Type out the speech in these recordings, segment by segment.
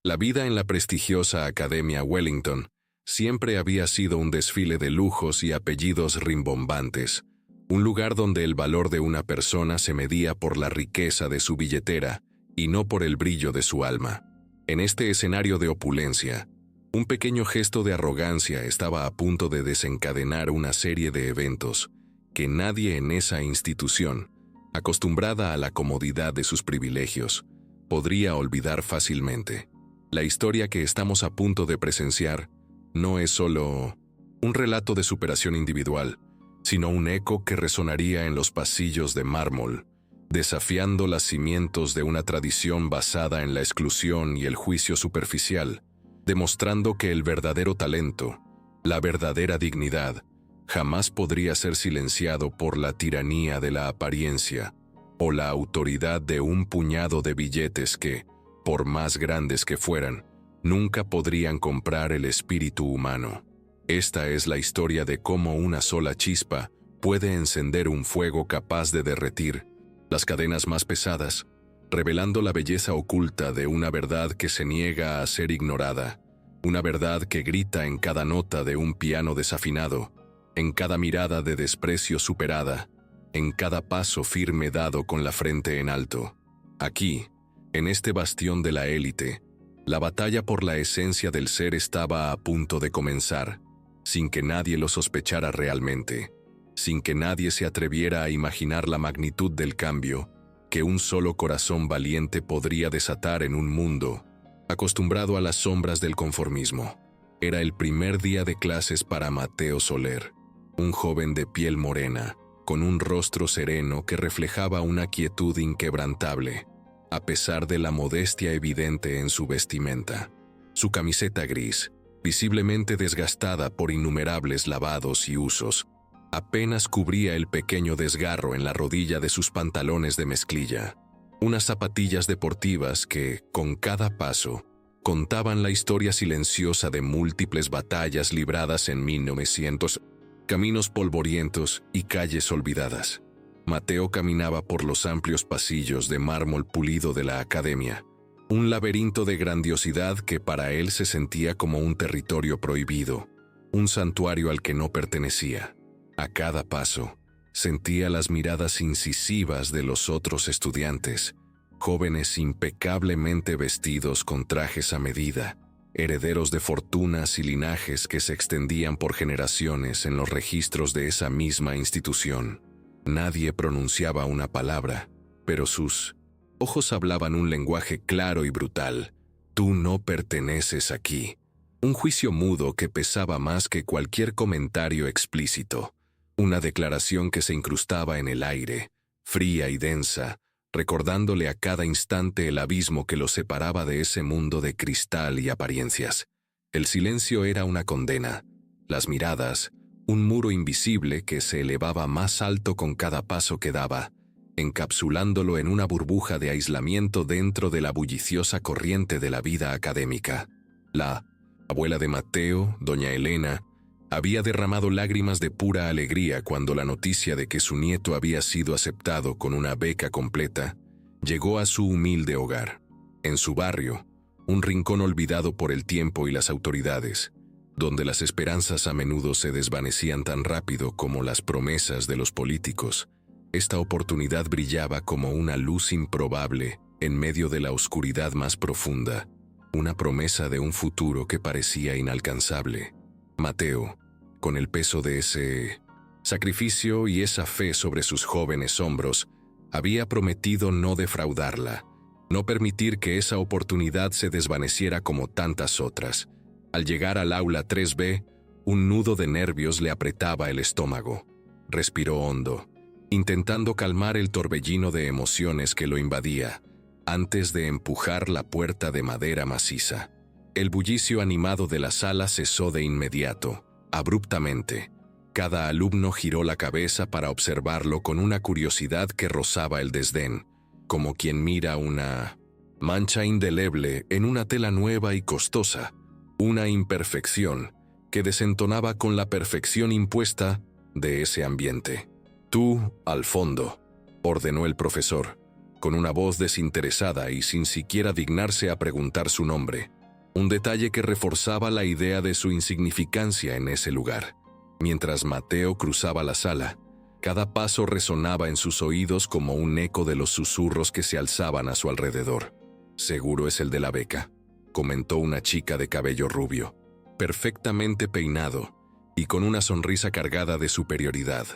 La vida en la prestigiosa Academia Wellington siempre había sido un desfile de lujos y apellidos rimbombantes, un lugar donde el valor de una persona se medía por la riqueza de su billetera y no por el brillo de su alma. En este escenario de opulencia, un pequeño gesto de arrogancia estaba a punto de desencadenar una serie de eventos que nadie en esa institución, acostumbrada a la comodidad de sus privilegios, podría olvidar fácilmente. La historia que estamos a punto de presenciar no es solo un relato de superación individual, sino un eco que resonaría en los pasillos de mármol, desafiando los cimientos de una tradición basada en la exclusión y el juicio superficial, demostrando que el verdadero talento, la verdadera dignidad, jamás podría ser silenciado por la tiranía de la apariencia o la autoridad de un puñado de billetes que, por más grandes que fueran, nunca podrían comprar el espíritu humano. Esta es la historia de cómo una sola chispa puede encender un fuego capaz de derretir las cadenas más pesadas, revelando la belleza oculta de una verdad que se niega a ser ignorada, una verdad que grita en cada nota de un piano desafinado, en cada mirada de desprecio superada, en cada paso firme dado con la frente en alto. Aquí, en este bastión de la élite, la batalla por la esencia del ser estaba a punto de comenzar, sin que nadie lo sospechara realmente, sin que nadie se atreviera a imaginar la magnitud del cambio que un solo corazón valiente podría desatar en un mundo acostumbrado a las sombras del conformismo. Era el primer día de clases para Mateo Soler, un joven de piel morena, con un rostro sereno que reflejaba una quietud inquebrantable, a pesar de la modestia evidente en su vestimenta. Su camiseta gris, visiblemente desgastada por innumerables lavados y usos, apenas cubría el pequeño desgarro en la rodilla de sus pantalones de mezclilla. Unas zapatillas deportivas que, con cada paso, contaban la historia silenciosa de múltiples batallas libradas en 1900, caminos polvorientos y calles olvidadas. Mateo caminaba por los amplios pasillos de mármol pulido de la academia, un laberinto de grandiosidad que para él se sentía como un territorio prohibido, un santuario al que no pertenecía. A cada paso, sentía las miradas incisivas de los otros estudiantes, jóvenes impecablemente vestidos con trajes a medida, herederos de fortunas y linajes que se extendían por generaciones en los registros de esa misma institución. Nadie pronunciaba una palabra, pero sus ojos hablaban un lenguaje claro y brutal. Tú no perteneces aquí. Un juicio mudo que pesaba más que cualquier comentario explícito. Una declaración que se incrustaba en el aire, fría y densa, recordándole a cada instante el abismo que lo separaba de ese mundo de cristal y apariencias. El silencio era una condena, las miradas, un muro invisible que se elevaba más alto con cada paso que daba, encapsulándolo en una burbuja de aislamiento dentro de la bulliciosa corriente de la vida académica. La abuela de Mateo, doña Elena, había derramado lágrimas de pura alegría cuando la noticia de que su nieto había sido aceptado con una beca completa llegó a su humilde hogar. En su barrio, un rincón olvidado por el tiempo y las autoridades, donde las esperanzas a menudo se desvanecían tan rápido como las promesas de los políticos, esta oportunidad brillaba como una luz improbable en medio de la oscuridad más profunda, una promesa de un futuro que parecía inalcanzable. Mateo, con el peso de ese sacrificio y esa fe sobre sus jóvenes hombros, había prometido no defraudarla, no permitir que esa oportunidad se desvaneciera como tantas otras. Al llegar al aula 3B, un nudo de nervios le apretaba el estómago. Respiró hondo, intentando calmar el torbellino de emociones que lo invadía, antes de empujar la puerta de madera maciza. El bullicio animado de la sala cesó de inmediato, abruptamente. Cada alumno giró la cabeza para observarlo con una curiosidad que rozaba el desdén, como quien mira una mancha indeleble en una tela nueva y costosa, una imperfección que desentonaba con la perfección impuesta de ese ambiente. «Tú, al fondo», ordenó el profesor, con una voz desinteresada y sin siquiera dignarse a preguntar su nombre. un detalle que reforzaba la idea de su insignificancia en ese lugar. Mientras Mateo cruzaba la sala, cada paso resonaba en sus oídos como un eco de los susurros que se alzaban a su alrededor. «Seguro es el de la beca», comentó una chica de cabello rubio, perfectamente peinado y con una sonrisa cargada de superioridad.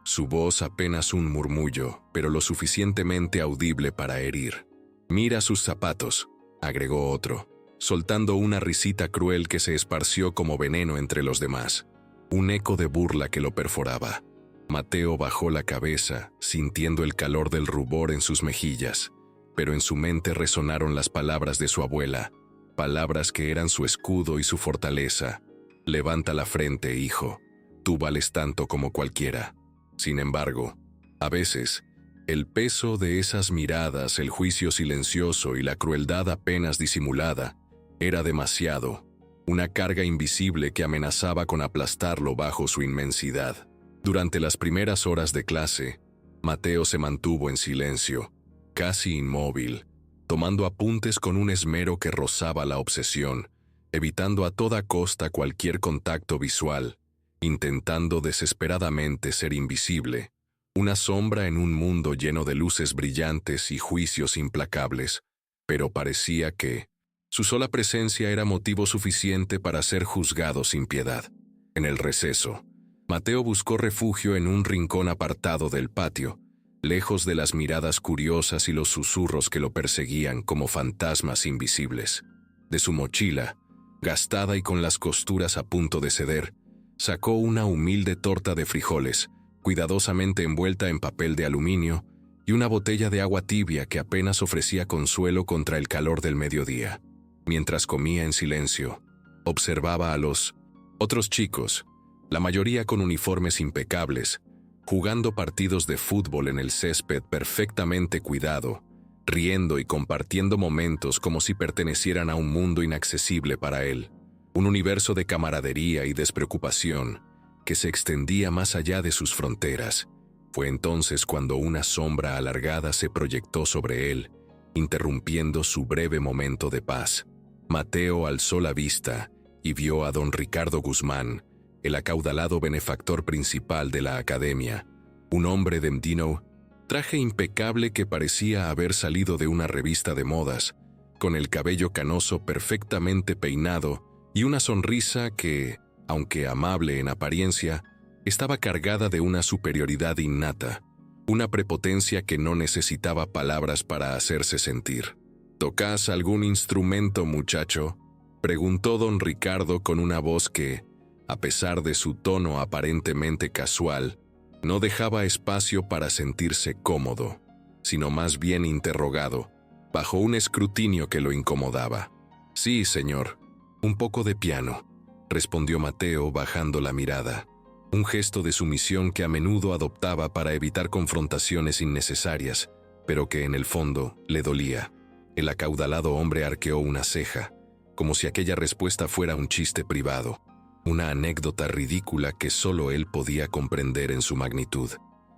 Su voz apenas un murmullo, pero lo suficientemente audible para herir. «Mira sus zapatos», agregó otro, soltando una risita cruel que se esparció como veneno entre los demás. Un eco de burla que lo perforaba. Mateo bajó la cabeza, sintiendo el calor del rubor en sus mejillas, pero en su mente resonaron las palabras de su abuela, palabras que eran su escudo y su fortaleza. «Levanta la frente, hijo. Tú vales tanto como cualquiera». Sin embargo, a veces, el peso de esas miradas, el juicio silencioso y la crueldad apenas disimulada, era demasiado, una carga invisible que amenazaba con aplastarlo bajo su inmensidad. Durante las primeras horas de clase, Mateo se mantuvo en silencio, casi inmóvil, tomando apuntes con un esmero que rozaba la obsesión, evitando a toda costa cualquier contacto visual, intentando desesperadamente ser invisible, una sombra en un mundo lleno de luces brillantes y juicios implacables, pero parecía que su sola presencia era motivo suficiente para ser juzgado sin piedad. En el receso, Mateo buscó refugio en un rincón apartado del patio, lejos de las miradas curiosas y los susurros que lo perseguían como fantasmas invisibles. De su mochila, gastada y con las costuras a punto de ceder, sacó una humilde torta de frijoles, cuidadosamente envuelta en papel de aluminio, y una botella de agua tibia que apenas ofrecía consuelo contra el calor del mediodía. Mientras comía en silencio, observaba a los otros chicos, la mayoría con uniformes impecables, jugando partidos de fútbol en el césped perfectamente cuidado, riendo y compartiendo momentos como si pertenecieran a un mundo inaccesible para él, un universo de camaradería y despreocupación que se extendía más allá de sus fronteras. Fue entonces cuando una sombra alargada se proyectó sobre él, interrumpiendo su breve momento de paz. Mateo alzó la vista y vio a don Ricardo Guzmán, el acaudalado benefactor principal de la academia, un hombre de mdino, traje impecable que parecía haber salido de una revista de modas, con el cabello canoso perfectamente peinado y una sonrisa que, aunque amable en apariencia, estaba cargada de una superioridad innata, una prepotencia que no necesitaba palabras para hacerse sentir. «¿Tocas algún instrumento, muchacho?», preguntó don Ricardo con una voz que, a pesar de su tono aparentemente casual, no dejaba espacio para sentirse cómodo, sino más bien interrogado, bajo un escrutinio que lo incomodaba. «Sí, señor, un poco de piano», respondió Mateo bajando la mirada, un gesto de sumisión que a menudo adoptaba para evitar confrontaciones innecesarias, pero que en el fondo le dolía. El acaudalado hombre arqueó una ceja, como si aquella respuesta fuera un chiste privado, una anécdota ridícula que solo él podía comprender en su magnitud.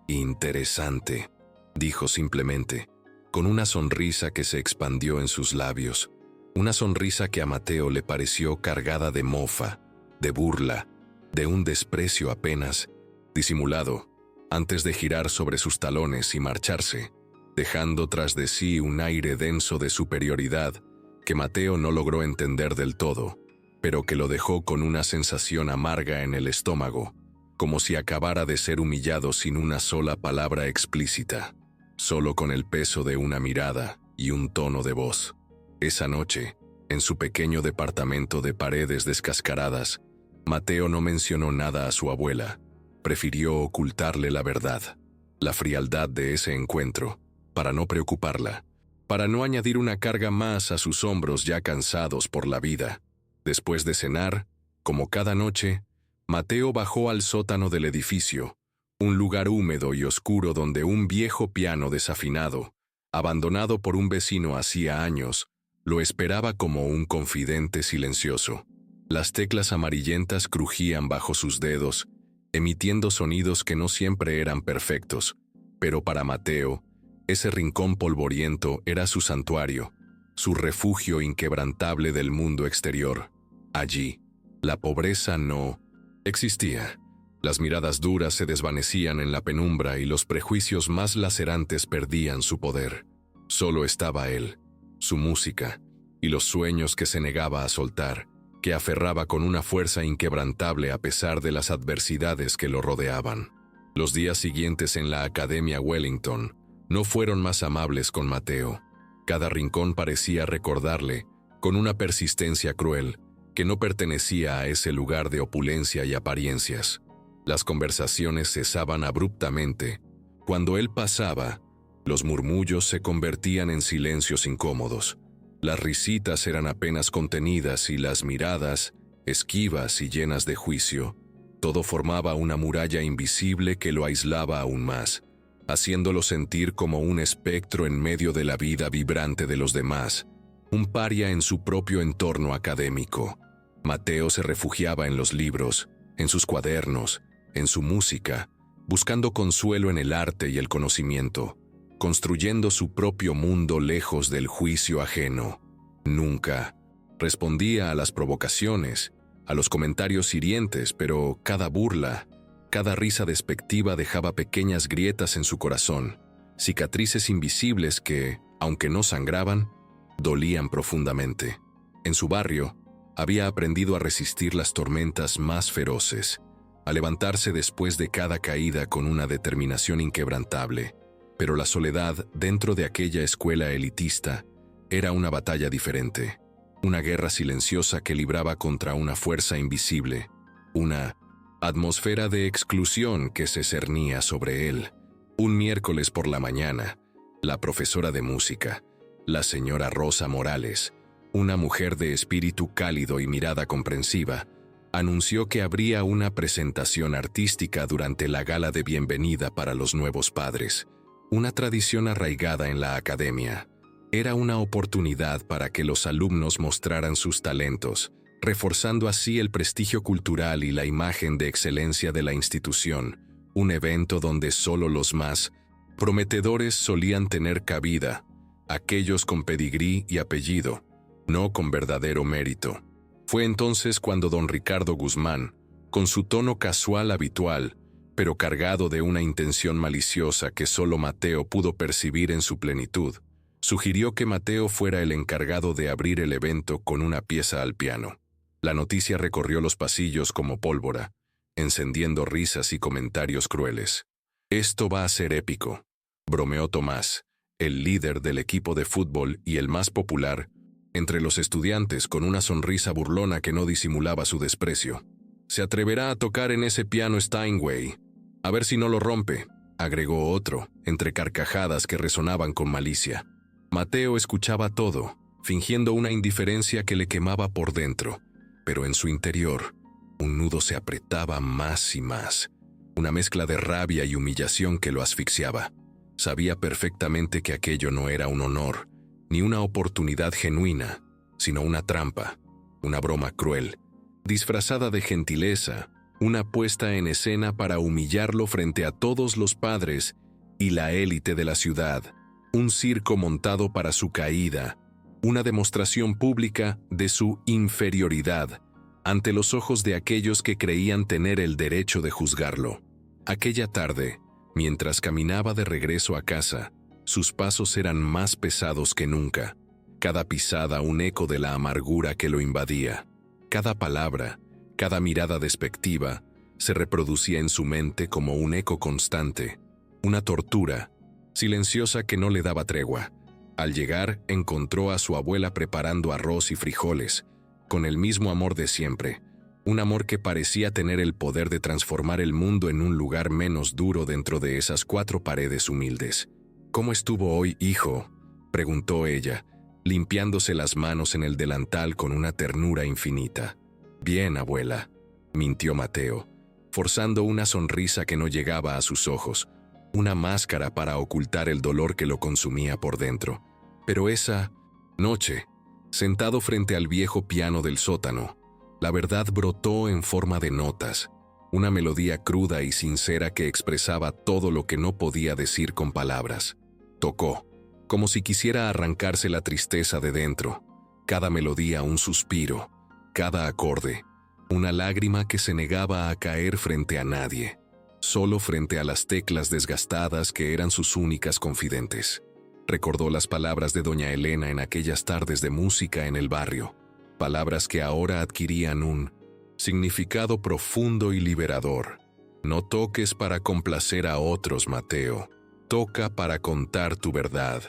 «Interesante», dijo simplemente, con una sonrisa que se expandió en sus labios, una sonrisa que a Mateo le pareció cargada de mofa, de burla, de un desprecio apenas disimulado, antes de girar sobre sus talones y marcharse, dejando tras de sí un aire denso de superioridad que Mateo no logró entender del todo, pero que lo dejó con una sensación amarga en el estómago, como si acabara de ser humillado sin una sola palabra explícita, solo con el peso de una mirada y un tono de voz. Esa noche, en su pequeño departamento de paredes descascaradas, Mateo no mencionó nada a su abuela. Prefirió ocultarle la verdad, la frialdad de ese encuentro, para no preocuparla, para no añadir una carga más a sus hombros ya cansados por la vida. Después de cenar, como cada noche, Mateo bajó al sótano del edificio, un lugar húmedo y oscuro donde un viejo piano desafinado, abandonado por un vecino hacía años, lo esperaba como un confidente silencioso. Las teclas amarillentas crujían bajo sus dedos, emitiendo sonidos que no siempre eran perfectos, pero para Mateo, ese rincón polvoriento era su santuario, su refugio inquebrantable del mundo exterior. Allí, la pobreza no existía. Las miradas duras se desvanecían en la penumbra y los prejuicios más lacerantes perdían su poder. Solo estaba él, su música, y los sueños que se negaba a soltar, que aferraba con una fuerza inquebrantable a pesar de las adversidades que lo rodeaban. Los días siguientes en la Academia Wellington no fueron más amables con Mateo. Cada rincón parecía recordarle, con una persistencia cruel, que no pertenecía a ese lugar de opulencia y apariencias. Las conversaciones cesaban abruptamente. Cuando él pasaba, los murmullos se convertían en silencios incómodos. Las risitas eran apenas contenidas y las miradas, esquivas y llenas de juicio. Todo formaba una muralla invisible que lo aislaba aún más, haciéndolo sentir como un espectro en medio de la vida vibrante de los demás, un paria en su propio entorno académico. Mateo se refugiaba en los libros, en sus cuadernos, en su música, buscando consuelo en el arte y el conocimiento, construyendo su propio mundo lejos del juicio ajeno. Nunca respondía a las provocaciones, a los comentarios hirientes, pero cada burla, cada risa despectiva dejaba pequeñas grietas en su corazón, cicatrices invisibles que, aunque no sangraban, dolían profundamente. En su barrio, había aprendido a resistir las tormentas más feroces, a levantarse después de cada caída con una determinación inquebrantable. Pero la soledad dentro de aquella escuela elitista era una batalla diferente, una guerra silenciosa que libraba contra una fuerza invisible, una atmósfera de exclusión que se cernía sobre él. Un miércoles por la mañana, la profesora de música, la señora Rosa Morales, una mujer de espíritu cálido y mirada comprensiva, anunció que habría una presentación artística durante la gala de bienvenida para los nuevos padres. Una tradición arraigada en la academia. Era una oportunidad para que los alumnos mostraran sus talentos, reforzando así el prestigio cultural y la imagen de excelencia de la institución, un evento donde solo los más prometedores solían tener cabida, aquellos con pedigrí y apellido, no con verdadero mérito. Fue entonces cuando don Ricardo Guzmán, con su tono casual habitual, pero cargado de una intención maliciosa que solo Mateo pudo percibir en su plenitud, sugirió que Mateo fuera el encargado de abrir el evento con una pieza al piano. La noticia recorrió los pasillos como pólvora, encendiendo risas y comentarios crueles. «Esto va a ser épico», bromeó Tomás, el líder del equipo de fútbol y el más popular entre los estudiantes, con una sonrisa burlona que no disimulaba su desprecio. «Se atreverá a tocar en ese piano Steinway. A ver si no lo rompe», agregó otro, entre carcajadas que resonaban con malicia. Mateo escuchaba todo, fingiendo una indiferencia que le quemaba por dentro, pero en su interior, un nudo se apretaba más y más, una mezcla de rabia y humillación que lo asfixiaba. Sabía perfectamente que aquello no era un honor, ni una oportunidad genuina, sino una trampa, una broma cruel, disfrazada de gentileza, una puesta en escena para humillarlo frente a todos los padres y la élite de la ciudad, un circo montado para su caída, una demostración pública de su inferioridad ante los ojos de aquellos que creían tener el derecho de juzgarlo. Aquella tarde, mientras caminaba de regreso a casa, sus pasos eran más pesados que nunca, cada pisada un eco de la amargura que lo invadía, cada palabra, cada mirada despectiva, se reproducía en su mente como un eco constante, una tortura, silenciosa que no le daba tregua. Al llegar, encontró a su abuela preparando arroz y frijoles, con el mismo amor de siempre, un amor que parecía tener el poder de transformar el mundo en un lugar menos duro dentro de esas 4 paredes humildes. «¿Cómo estuvo hoy, hijo?», preguntó ella, limpiándose las manos en el delantal con una ternura infinita. «Bien, abuela», mintió Mateo, forzando una sonrisa que no llegaba a sus ojos, una máscara para ocultar el dolor que lo consumía por dentro. Pero esa noche, sentado frente al viejo piano del sótano, la verdad brotó en forma de notas, una melodía cruda y sincera que expresaba todo lo que no podía decir con palabras. Tocó. como si quisiera arrancarse la tristeza de dentro. Cada melodía un suspiro, cada acorde, una lágrima que se negaba a caer frente a nadie, solo frente a las teclas desgastadas que eran sus únicas confidentes. Recordó las palabras de doña Elena en aquellas tardes de música en el barrio, palabras que ahora adquirían un significado profundo y liberador. No toques para complacer a otros, Mateo. Toca para contar tu verdad.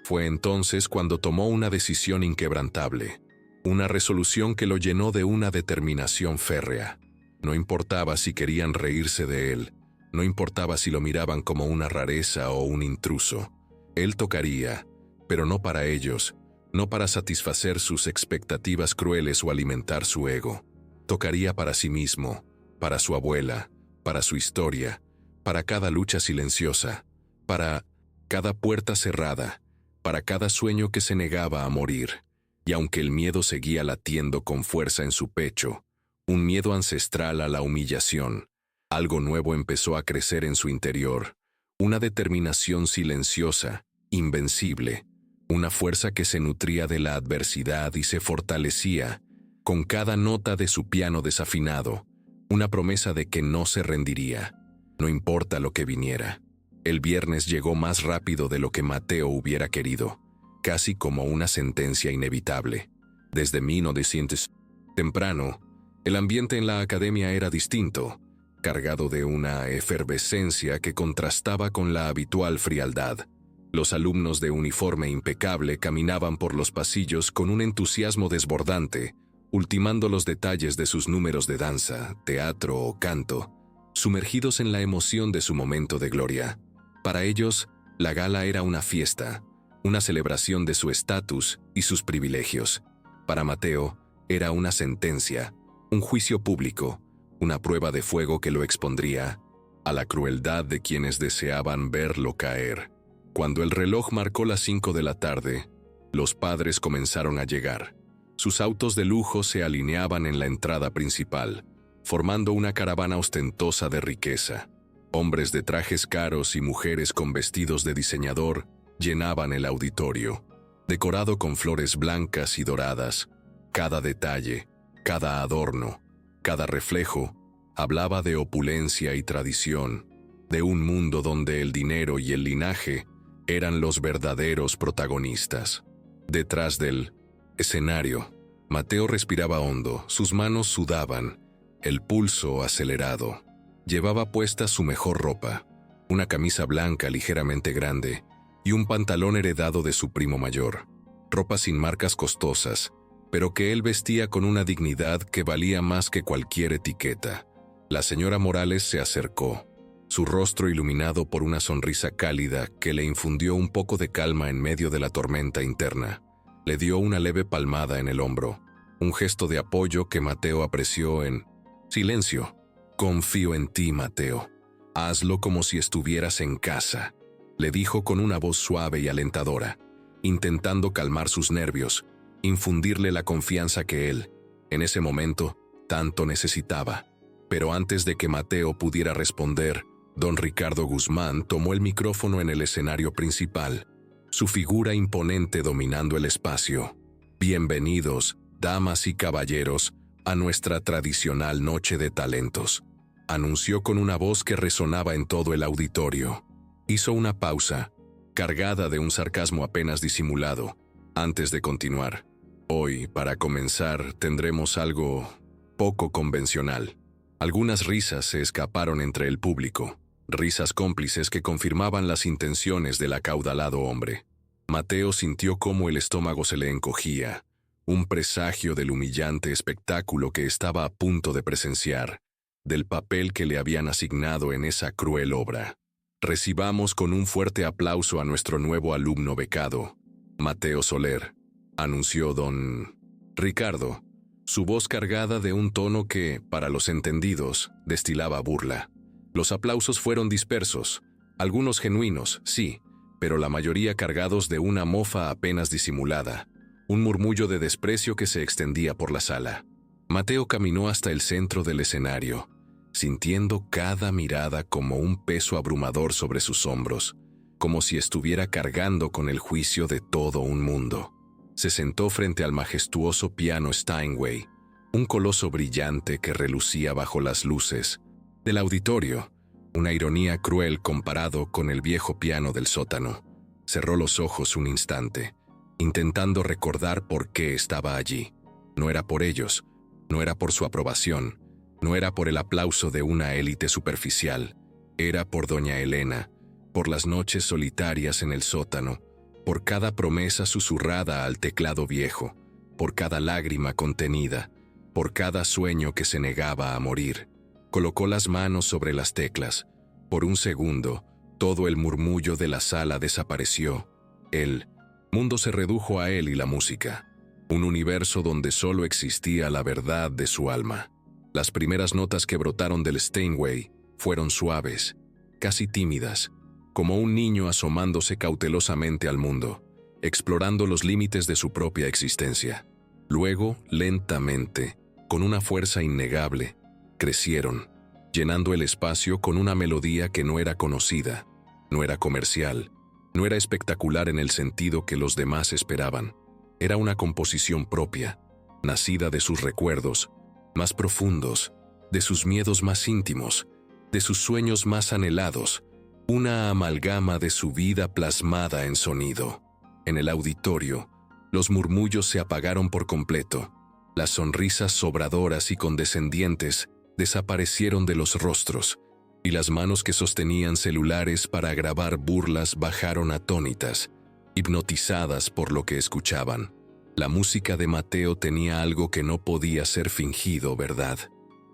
Fue entonces cuando tomó una decisión inquebrantable, una resolución que lo llenó de una determinación férrea. No importaba si querían reírse de él, no importaba si lo miraban como una rareza o un intruso. Él tocaría, pero no para ellos, no para satisfacer sus expectativas crueles o alimentar su ego. Tocaría para sí mismo, para su abuela, para su historia, para cada lucha silenciosa, para cada puerta cerrada, para cada sueño que se negaba a morir. Y aunque el miedo seguía latiendo con fuerza en su pecho, un miedo ancestral a la humillación, algo nuevo empezó a crecer en su interior, una determinación silenciosa, invencible, una fuerza que se nutría de la adversidad y se fortalecía con cada nota de su piano desafinado, una promesa de que no se rendiría, no importa lo que viniera. El viernes llegó más rápido de lo que Mateo hubiera querido, casi como una sentencia inevitable. Desde 1900, temprano, el ambiente en la academia era distinto, cargado de una efervescencia que contrastaba con la habitual frialdad. Los alumnos de uniforme impecable caminaban por los pasillos con un entusiasmo desbordante, ultimando los detalles de sus números de danza, teatro o canto, sumergidos en la emoción de su momento de gloria. Para ellos, la gala era una fiesta, una celebración de su estatus y sus privilegios. Para Mateo, era una sentencia, un juicio público, una prueba de fuego que lo expondría a la crueldad de quienes deseaban verlo caer. Cuando el reloj marcó las 5 de la tarde, los padres comenzaron a llegar. Sus autos de lujo se alineaban en la entrada principal, formando una caravana ostentosa de riqueza. Hombres de trajes caros y mujeres con vestidos de diseñador llenaban el auditorio, decorado con flores blancas y doradas. Cada detalle, cada adorno, cada reflejo, hablaba de opulencia y tradición, de un mundo donde el dinero y el linaje eran los verdaderos protagonistas. Detrás del escenario, Mateo respiraba hondo, sus manos sudaban, el pulso acelerado. Llevaba puesta su mejor ropa, una camisa blanca ligeramente grande y un pantalón heredado de su primo mayor. Ropa sin marcas costosas, pero que él vestía con una dignidad que valía más que cualquier etiqueta. La señora Morales se acercó, su rostro iluminado por una sonrisa cálida que le infundió un poco de calma en medio de la tormenta interna. Le dio una leve palmada en el hombro, un gesto de apoyo que Mateo apreció en silencio. «Confío en ti, Mateo. Hazlo como si estuvieras en casa», le dijo con una voz suave y alentadora, intentando calmar sus nervios, infundirle la confianza que él, en ese momento, tanto necesitaba. Pero antes de que Mateo pudiera responder, don Ricardo Guzmán tomó el micrófono en el escenario principal, su figura imponente dominando el espacio. «Bienvenidos, damas y caballeros, a nuestra tradicional noche de talentos», anunció con una voz que resonaba en todo el auditorio. Hizo una pausa, cargada de un sarcasmo apenas disimulado, antes de continuar. «Hoy, para comenzar, tendremos algo poco convencional». Algunas risas se escaparon entre el público, risas cómplices que confirmaban las intenciones del acaudalado hombre. Mateo sintió cómo el estómago se le encogía, un presagio del humillante espectáculo que estaba a punto de presenciar, del papel que le habían asignado en esa cruel obra. «Recibamos con un fuerte aplauso a nuestro nuevo alumno becado, Mateo Soler», anunció don Ricardo, su voz cargada de un tono que, para los entendidos, destilaba burla. Los aplausos fueron dispersos, algunos genuinos, sí, pero la mayoría cargados de una mofa apenas disimulada, un murmullo de desprecio que se extendía por la sala. Mateo caminó hasta el centro del escenario, sintiendo cada mirada como un peso abrumador sobre sus hombros, como si estuviera cargando con el juicio de todo un mundo. Se sentó frente al majestuoso piano Steinway, un coloso brillante que relucía bajo las luces del auditorio, una ironía cruel comparado con el viejo piano del sótano. Cerró los ojos un instante, intentando recordar por qué estaba allí. No era por ellos, no era por su aprobación, no era por el aplauso de una élite superficial, era por doña Elena, por las noches solitarias en el sótano, por cada promesa susurrada al teclado viejo, por cada lágrima contenida, por cada sueño que se negaba a morir. Colocó las manos sobre las teclas. Por un segundo, todo el murmullo de la sala desapareció. El mundo se redujo a él y la música, un universo donde solo existía la verdad de su alma. Las primeras notas que brotaron del Steinway fueron suaves, casi tímidas, como un niño asomándose cautelosamente al mundo, explorando los límites de su propia existencia. Luego, lentamente, con una fuerza innegable, crecieron, llenando el espacio con una melodía que no era conocida, no era comercial, no era espectacular en el sentido que los demás esperaban. Era una composición propia, nacida de sus recuerdos más profundos, de sus miedos más íntimos, de sus sueños más anhelados, una amalgama de su vida plasmada en sonido. En el auditorio, los murmullos se apagaron por completo. Las sonrisas sobradoras y condescendientes desaparecieron de los rostros, y las manos que sostenían celulares para grabar burlas bajaron atónitas, hipnotizadas por lo que escuchaban. La música de Mateo tenía algo que no podía ser fingido, ¿verdad?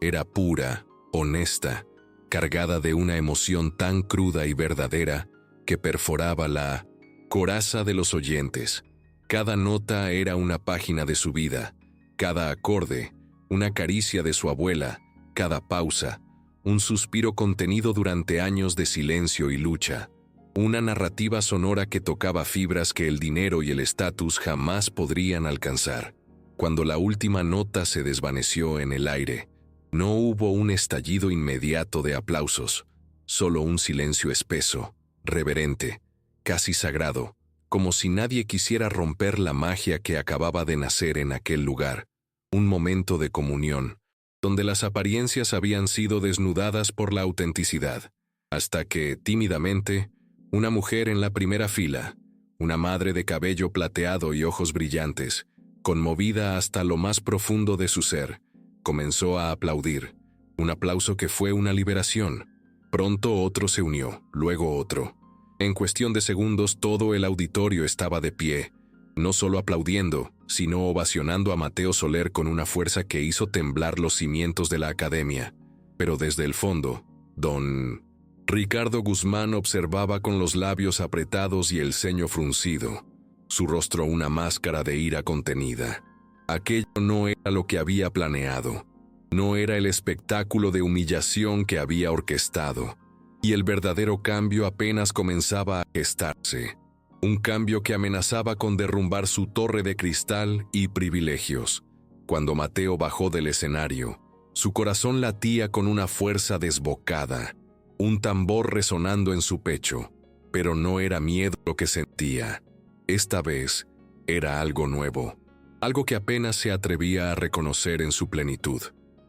Era pura, honesta, cargada de una emoción tan cruda y verdadera que perforaba la coraza de los oyentes. Cada nota era una página de su vida, cada acorde, una caricia de su abuela, cada pausa, un suspiro contenido durante años de silencio y lucha, una narrativa sonora que tocaba fibras que el dinero y el estatus jamás podrían alcanzar. Cuando la última nota se desvaneció en el aire, no hubo un estallido inmediato de aplausos, solo un silencio espeso, reverente, casi sagrado, como si nadie quisiera romper la magia que acababa de nacer en aquel lugar, un momento de comunión, donde las apariencias habían sido desnudadas por la autenticidad, hasta que, tímidamente, una mujer en la primera fila, una madre de cabello plateado y ojos brillantes, conmovida hasta lo más profundo de su ser, comenzó a aplaudir, un aplauso que fue una liberación. Pronto otro se unió, luego otro. En cuestión de segundos todo el auditorio estaba de pie, no solo aplaudiendo, sino ovacionando a Mateo Soler con una fuerza que hizo temblar los cimientos de la academia. Pero desde el fondo, don Ricardo Guzmán observaba con los labios apretados y el ceño fruncido, su rostro una máscara de ira contenida. Aquello no era lo que había planeado, no era el espectáculo de humillación que había orquestado, y el verdadero cambio apenas comenzaba a gestarse, un cambio que amenazaba con derrumbar su torre de cristal y privilegios. Cuando Mateo bajó del escenario, su corazón latía con una fuerza desbocada, un tambor resonando en su pecho, pero no era miedo lo que sentía. Esta vez era algo nuevo, algo que apenas se atrevía a reconocer en su plenitud: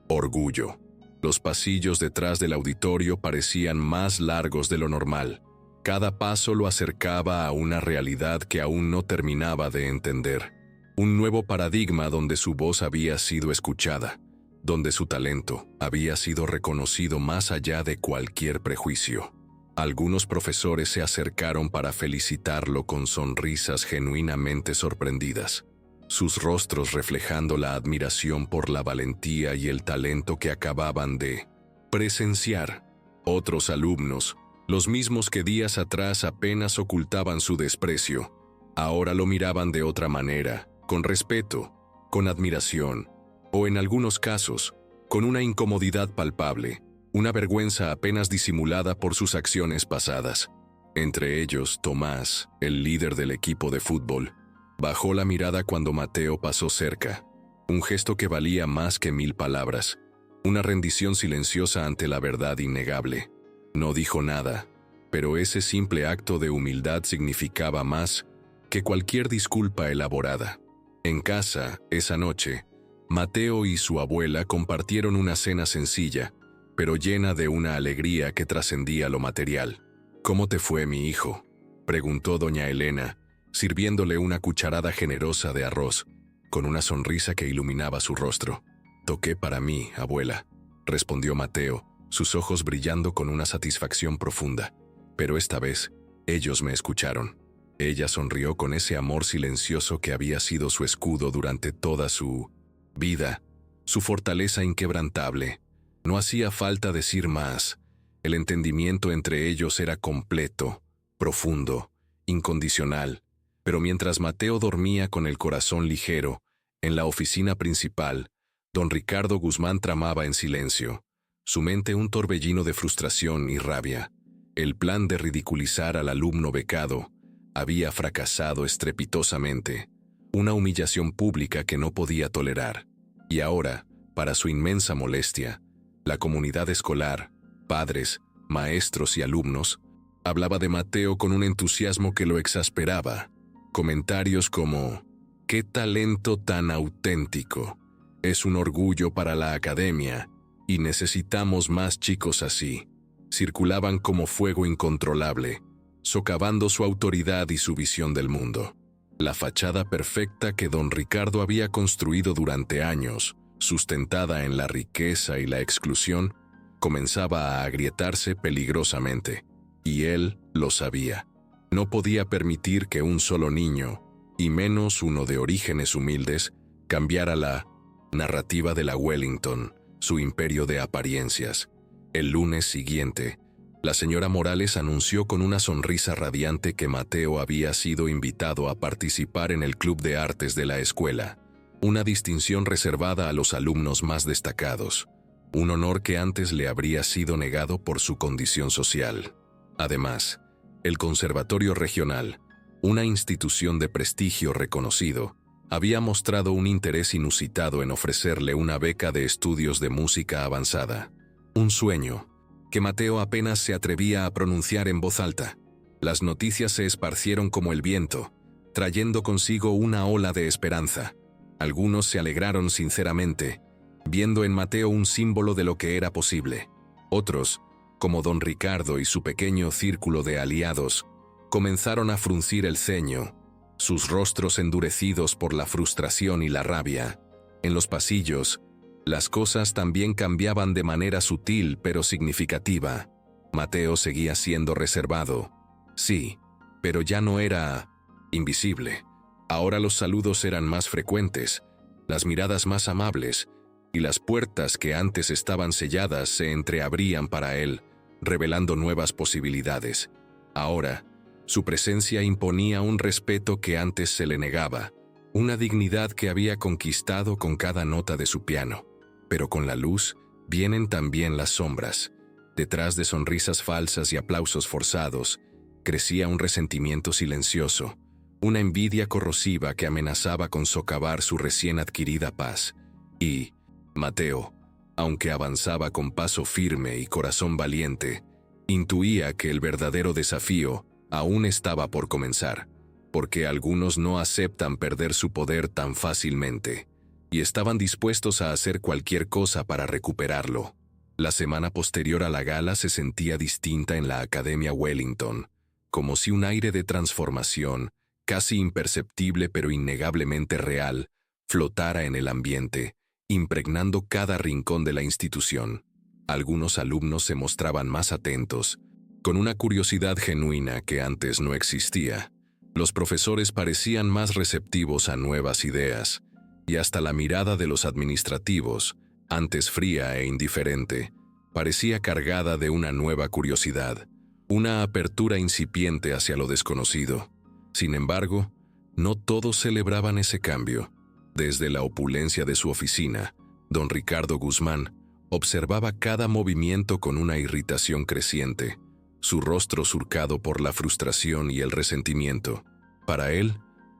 orgullo. Los pasillos detrás del auditorio parecían más largos de lo normal. Cada paso lo acercaba a una realidad que aún no terminaba de entender. Un nuevo paradigma donde su voz había sido escuchada, donde su talento había sido reconocido más allá de cualquier prejuicio. Algunos profesores se acercaron para felicitarlo con sonrisas genuinamente sorprendidas, sus rostros reflejando la admiración por la valentía y el talento que acababan de presenciar. Otros alumnos, los mismos que días atrás apenas ocultaban su desprecio, ahora lo miraban de otra manera, con respeto, con admiración, o en algunos casos, con una incomodidad palpable, una vergüenza apenas disimulada por sus acciones pasadas. Entre ellos, Tomás, el líder del equipo de fútbol, bajó la mirada cuando Mateo pasó cerca, un gesto que valía más que 1000 palabras, una rendición silenciosa ante la verdad innegable. No dijo nada, pero ese simple acto de humildad significaba más que cualquier disculpa elaborada. En casa, esa noche, Mateo y su abuela compartieron una cena sencilla, pero llena de una alegría que trascendía lo material. «¿Cómo te fue, mi hijo?», preguntó doña Elena, sirviéndole una cucharada generosa de arroz, con una sonrisa que iluminaba su rostro. «Toqué para mí, abuela», respondió Mateo, sus ojos brillando con una satisfacción profunda. Pero esta vez, ellos me escucharon. Ella sonrió con ese amor silencioso que había sido su escudo durante toda su vida, su fortaleza inquebrantable. No hacía falta decir más. El entendimiento entre ellos era completo, profundo, incondicional. Pero mientras Mateo dormía con el corazón ligero, en la oficina principal, don Ricardo Guzmán tramaba en silencio, su mente un torbellino de frustración y rabia. El plan de ridiculizar al alumno becado había fracasado estrepitosamente, una humillación pública que no podía tolerar. Y ahora, para su inmensa molestia, la comunidad escolar, padres, maestros y alumnos, hablaba de Mateo con un entusiasmo que lo exasperaba. Comentarios como: «¡Qué talento tan auténtico! Es un orgullo para la academia y necesitamos más chicos así», circulaban como fuego incontrolable, socavando su autoridad y su visión del mundo. La fachada perfecta que don Ricardo había construido durante años, sustentada en la riqueza y la exclusión, comenzaba a agrietarse peligrosamente, y él lo sabía. No podía permitir que un solo niño, y menos uno de orígenes humildes, cambiara la narrativa de la Wellington, su imperio de apariencias. El lunes siguiente, la señora Morales anunció con una sonrisa radiante que Mateo había sido invitado a participar en el Club de Artes de la escuela, una distinción reservada a los alumnos más destacados, un honor que antes le habría sido negado por su condición social. Además, el Conservatorio Regional, una institución de prestigio reconocido, había mostrado un interés inusitado en ofrecerle una beca de estudios de música avanzada. Un sueño que Mateo apenas se atrevía a pronunciar en voz alta. Las noticias se esparcieron como el viento, trayendo consigo una ola de esperanza. Algunos se alegraron sinceramente, viendo en Mateo un símbolo de lo que era posible. Otros, como don Ricardo y su pequeño círculo de aliados, comenzaron a fruncir el ceño, sus rostros endurecidos por la frustración y la rabia. En los pasillos, las cosas también cambiaban de manera sutil pero significativa. Mateo seguía siendo reservado. Sí, pero ya no era invisible. Ahora los saludos eran más frecuentes, las miradas más amables, y las puertas que antes estaban selladas se entreabrían para él, revelando nuevas posibilidades. Ahora, su presencia imponía un respeto que antes se le negaba, una dignidad que había conquistado con cada nota de su piano. Pero con la luz vienen también las sombras. Detrás de sonrisas falsas y aplausos forzados, crecía un resentimiento silencioso, una envidia corrosiva que amenazaba con socavar su recién adquirida paz. Y Mateo, aunque avanzaba con paso firme y corazón valiente, intuía que el verdadero desafío aún estaba por comenzar, porque algunos no aceptan perder su poder tan fácilmente, y estaban dispuestos a hacer cualquier cosa para recuperarlo. La semana posterior a la gala se sentía distinta en la Academia Wellington, como si un aire de transformación, casi imperceptible pero innegablemente real, flotara en el ambiente, impregnando cada rincón de la institución. Algunos alumnos se mostraban más atentos, con una curiosidad genuina que antes no existía. Los profesores parecían más receptivos a nuevas ideas, y hasta la mirada de los administrativos, antes fría e indiferente, parecía cargada de una nueva curiosidad, una apertura incipiente hacia lo desconocido. Sin embargo, no todos celebraban ese cambio. Desde la opulencia de su oficina, don Ricardo Guzmán observaba cada movimiento con una irritación creciente, su rostro surcado por la frustración y el resentimiento. Para él,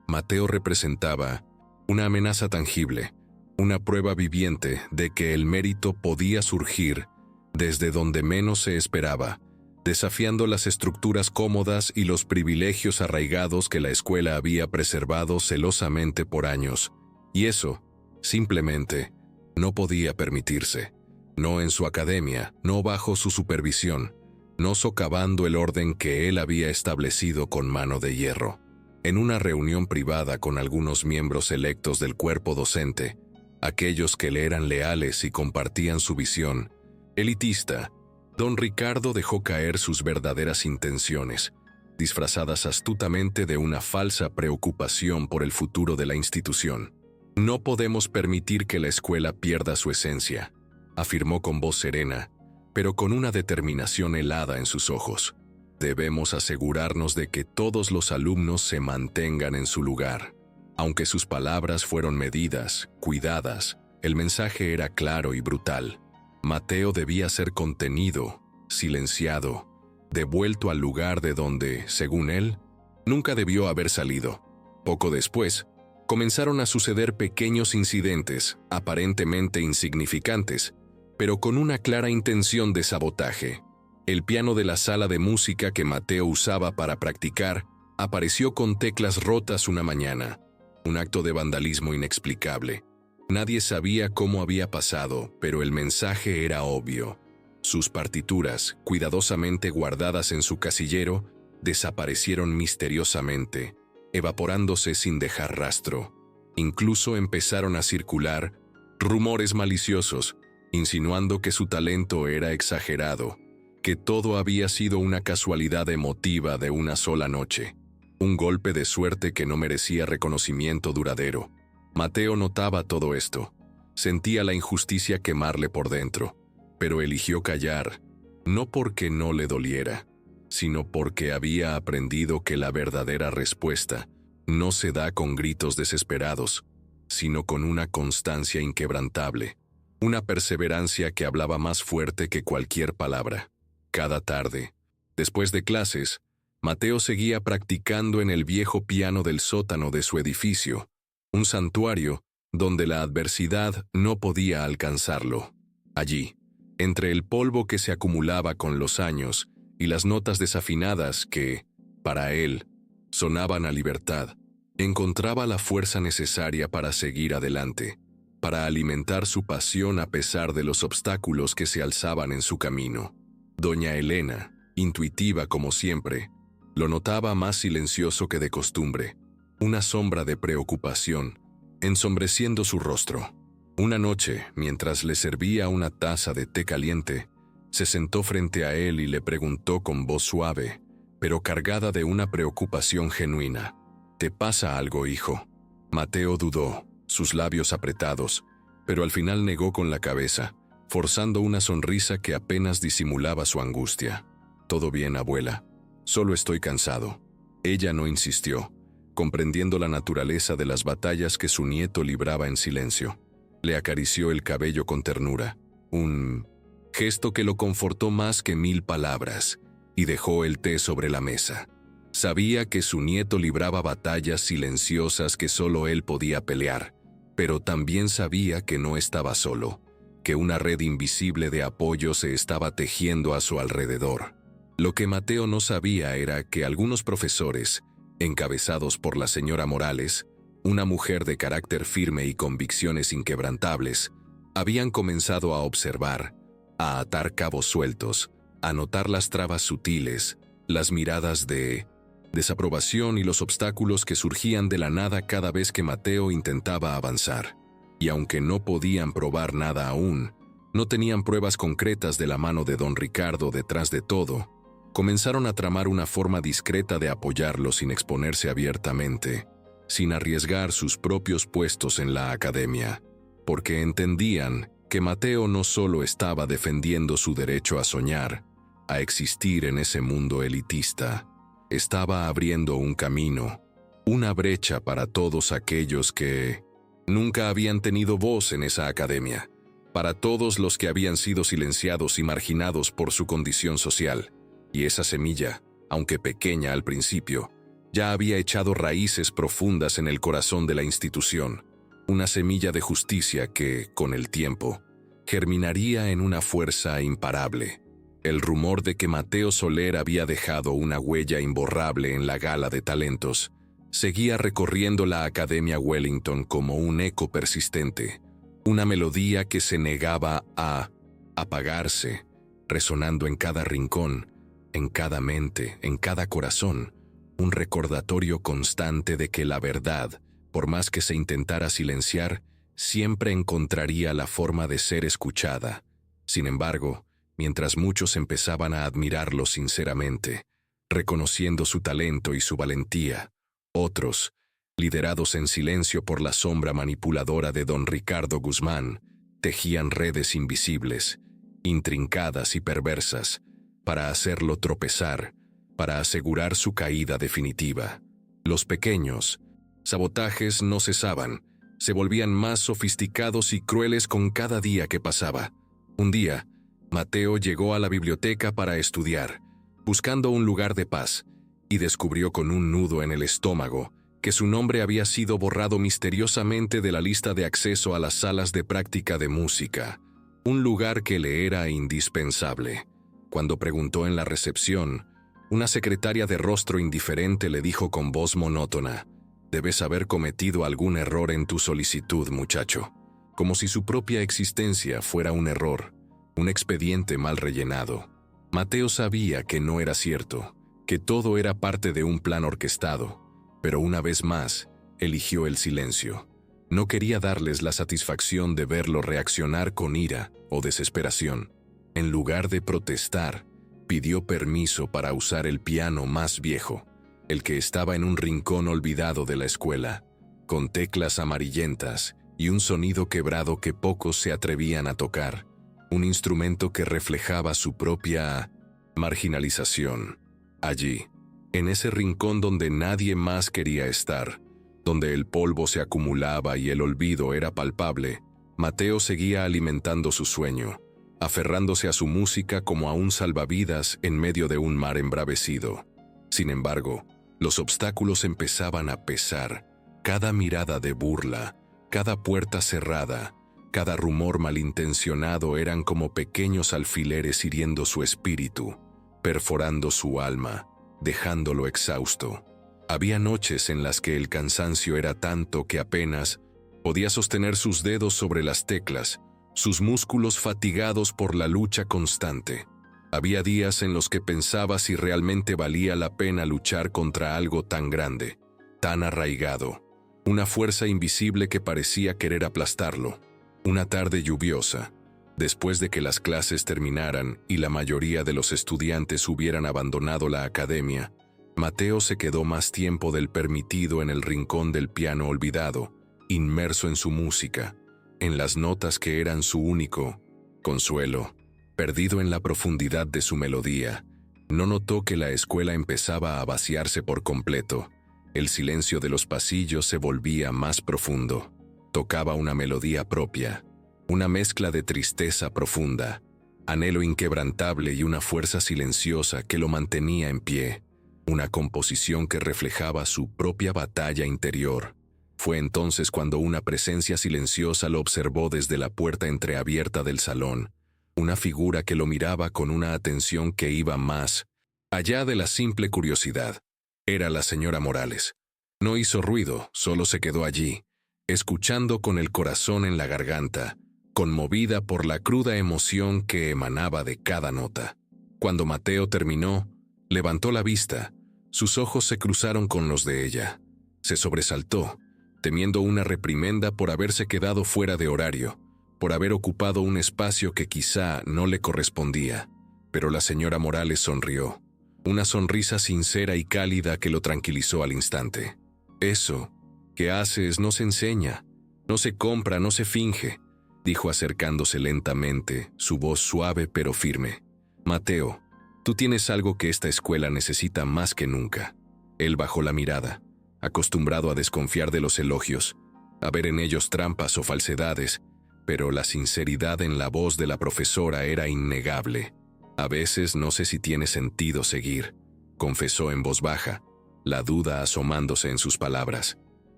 Mateo representaba una amenaza tangible, una prueba viviente de que el mérito podía surgir desde donde menos se esperaba, desafiando las estructuras cómodas y los privilegios arraigados que la escuela había preservado celosamente por años. Y eso, simplemente, no podía permitirse. No en su academia, no bajo su supervisión, no socavando el orden que él había establecido con mano de hierro. En una reunión privada con algunos miembros electos del cuerpo docente, aquellos que le eran leales y compartían su visión elitista, don Ricardo dejó caer sus verdaderas intenciones, disfrazadas astutamente de una falsa preocupación por el futuro de la institución. «No podemos permitir que la escuela pierda su esencia», afirmó con voz serena, pero con una determinación helada en sus ojos. «Debemos asegurarnos de que todos los alumnos se mantengan en su lugar». Aunque sus palabras fueron medidas, cuidadas, el mensaje era claro y brutal. Mateo debía ser contenido, silenciado, devuelto al lugar de donde, según él, nunca debió haber salido. Poco después, comenzaron a suceder pequeños incidentes, aparentemente insignificantes, pero con una clara intención de sabotaje. El piano de la sala de música que Mateo usaba para practicar apareció con teclas rotas una mañana, un acto de vandalismo inexplicable. Nadie sabía cómo había pasado, pero el mensaje era obvio. Sus partituras, cuidadosamente guardadas en su casillero, desaparecieron misteriosamente, evaporándose sin dejar rastro. Incluso empezaron a circular rumores maliciosos, insinuando que su talento era exagerado, que todo había sido una casualidad emotiva de una sola noche, un golpe de suerte que no merecía reconocimiento duradero. Mateo notaba todo esto, sentía la injusticia quemarle por dentro, pero eligió callar, no porque no le doliera, sino porque había aprendido que la verdadera respuesta no se da con gritos desesperados, sino con una constancia inquebrantable, una perseverancia que hablaba más fuerte que cualquier palabra. Cada tarde, después de clases, Mateo seguía practicando en el viejo piano del sótano de su edificio, un santuario donde la adversidad no podía alcanzarlo. Allí, entre el polvo que se acumulaba con los años y las notas desafinadas que, para él, sonaban a libertad, encontraba la fuerza necesaria para seguir adelante, para alimentar su pasión a pesar de los obstáculos que se alzaban en su camino. Doña Elena, intuitiva como siempre, lo notaba más silencioso que de costumbre, una sombra de preocupación, ensombreciendo su rostro. Una noche, mientras le servía una taza de té caliente, se sentó frente a él y le preguntó con voz suave, pero cargada de una preocupación genuina: «¿Te pasa algo, hijo?». Mateo dudó, sus labios apretados, pero al final negó con la cabeza, forzando una sonrisa que apenas disimulaba su angustia. «Todo bien, abuela. Solo estoy cansado». Ella no insistió, comprendiendo la naturaleza de las batallas que su nieto libraba en silencio. Le acarició el cabello con ternura, un gesto que lo confortó más que 1000 palabras, y dejó el té sobre la mesa. Sabía que su nieto libraba batallas silenciosas que solo él podía pelear, pero también sabía que no estaba solo, que una red invisible de apoyo se estaba tejiendo a su alrededor. Lo que Mateo no sabía era que algunos profesores, encabezados por la señora Morales, una mujer de carácter firme y convicciones inquebrantables, habían comenzado a observar, a atar cabos sueltos, a notar las trabas sutiles, las miradas de desaprobación y los obstáculos que surgían de la nada cada vez que Mateo intentaba avanzar. Y aunque no podían probar nada aún, no tenían pruebas concretas de la mano de don Ricardo detrás de todo, comenzaron a tramar una forma discreta de apoyarlo sin exponerse abiertamente, sin arriesgar sus propios puestos en la academia, porque entendían que Mateo no solo estaba defendiendo su derecho a soñar, a existir en ese mundo elitista, estaba abriendo un camino, una brecha para todos aquellos que nunca habían tenido voz en esa academia, para todos los que habían sido silenciados y marginados por su condición social. Y esa semilla, aunque pequeña al principio, ya había echado raíces profundas en el corazón de la institución, una semilla de justicia que, con el tiempo, germinaría en una fuerza imparable. El rumor de que Mateo Soler había dejado una huella imborrable en la gala de talentos seguía recorriendo la Academia Wellington como un eco persistente, una melodía que se negaba a apagarse, resonando en cada rincón, en cada mente, en cada corazón, un recordatorio constante de que la verdad, por más que se intentara silenciar, siempre encontraría la forma de ser escuchada. Sin embargo, mientras muchos empezaban a admirarlo sinceramente, reconociendo su talento y su valentía, otros, liderados en silencio por la sombra manipuladora de don Ricardo Guzmán, tejían redes invisibles, intrincadas y perversas, para hacerlo tropezar, para asegurar su caída definitiva. Los pequeños sabotajes no cesaban, se volvían más sofisticados y crueles con cada día que pasaba. Un día, Mateo llegó a la biblioteca para estudiar, buscando un lugar de paz, y descubrió con un nudo en el estómago que su nombre había sido borrado misteriosamente de la lista de acceso a las salas de práctica de música, un lugar que le era indispensable. Cuando preguntó en la recepción, una secretaria de rostro indiferente le dijo con voz monótona: «Debes haber cometido algún error en tu solicitud, muchacho», como si su propia existencia fuera un error, un expediente mal rellenado. Mateo sabía que no era cierto, que todo era parte de un plan orquestado, pero una vez más, eligió el silencio. No quería darles la satisfacción de verlo reaccionar con ira o desesperación. En lugar de protestar, pidió permiso para usar el piano más viejo, el que estaba en un rincón olvidado de la escuela, con teclas amarillentas y un sonido quebrado que pocos se atrevían a tocar, un instrumento que reflejaba su propia marginalización. Allí, en ese rincón donde nadie más quería estar, donde el polvo se acumulaba y el olvido era palpable, Mateo seguía alimentando su sueño, aferrándose a su música como a un salvavidas en medio de un mar embravecido. Sin embargo, los obstáculos empezaban a pesar, cada mirada de burla, cada puerta cerrada, cada rumor malintencionado eran como pequeños alfileres hiriendo su espíritu, perforando su alma, dejándolo exhausto. Había noches en las que el cansancio era tanto que apenas podía sostener sus dedos sobre las teclas, sus músculos fatigados por la lucha constante. Había días en los que pensaba si realmente valía la pena luchar contra algo tan grande, tan arraigado, una fuerza invisible que parecía querer aplastarlo. Una tarde lluviosa, después de que las clases terminaran y la mayoría de los estudiantes hubieran abandonado la academia, Mateo se quedó más tiempo del permitido en el rincón del piano olvidado, inmerso en su música, en las notas que eran su único consuelo. Perdido en la profundidad de su melodía, no notó que la escuela empezaba a vaciarse por completo. El silencio de los pasillos se volvía más profundo. Tocaba una melodía propia, una mezcla de tristeza profunda, anhelo inquebrantable y una fuerza silenciosa que lo mantenía en pie, una composición que reflejaba su propia batalla interior. Fue entonces cuando una presencia silenciosa lo observó desde la puerta entreabierta del salón, una figura que lo miraba con una atención que iba más allá de la simple curiosidad. Era la señora Morales. No hizo ruido, solo se quedó allí, escuchando con el corazón en la garganta, conmovida por la cruda emoción que emanaba de cada nota. Cuando Mateo terminó, levantó la vista, sus ojos se cruzaron con los de ella. Se sobresaltó, temiendo una reprimenda por haberse quedado fuera de horario, por haber ocupado un espacio que quizá no le correspondía. Pero la señora Morales sonrió, una sonrisa sincera y cálida que lo tranquilizó al instante. «Eso que haces no se enseña, no se compra, no se finge», dijo acercándose lentamente, su voz suave pero firme. «Mateo, tú tienes algo que esta escuela necesita más que nunca». Él bajó la mirada, acostumbrado a desconfiar de los elogios, a ver en ellos trampas o falsedades, pero la sinceridad en la voz de la profesora era innegable. «A veces no sé si tiene sentido seguir», confesó en voz baja, la duda asomándose en sus palabras.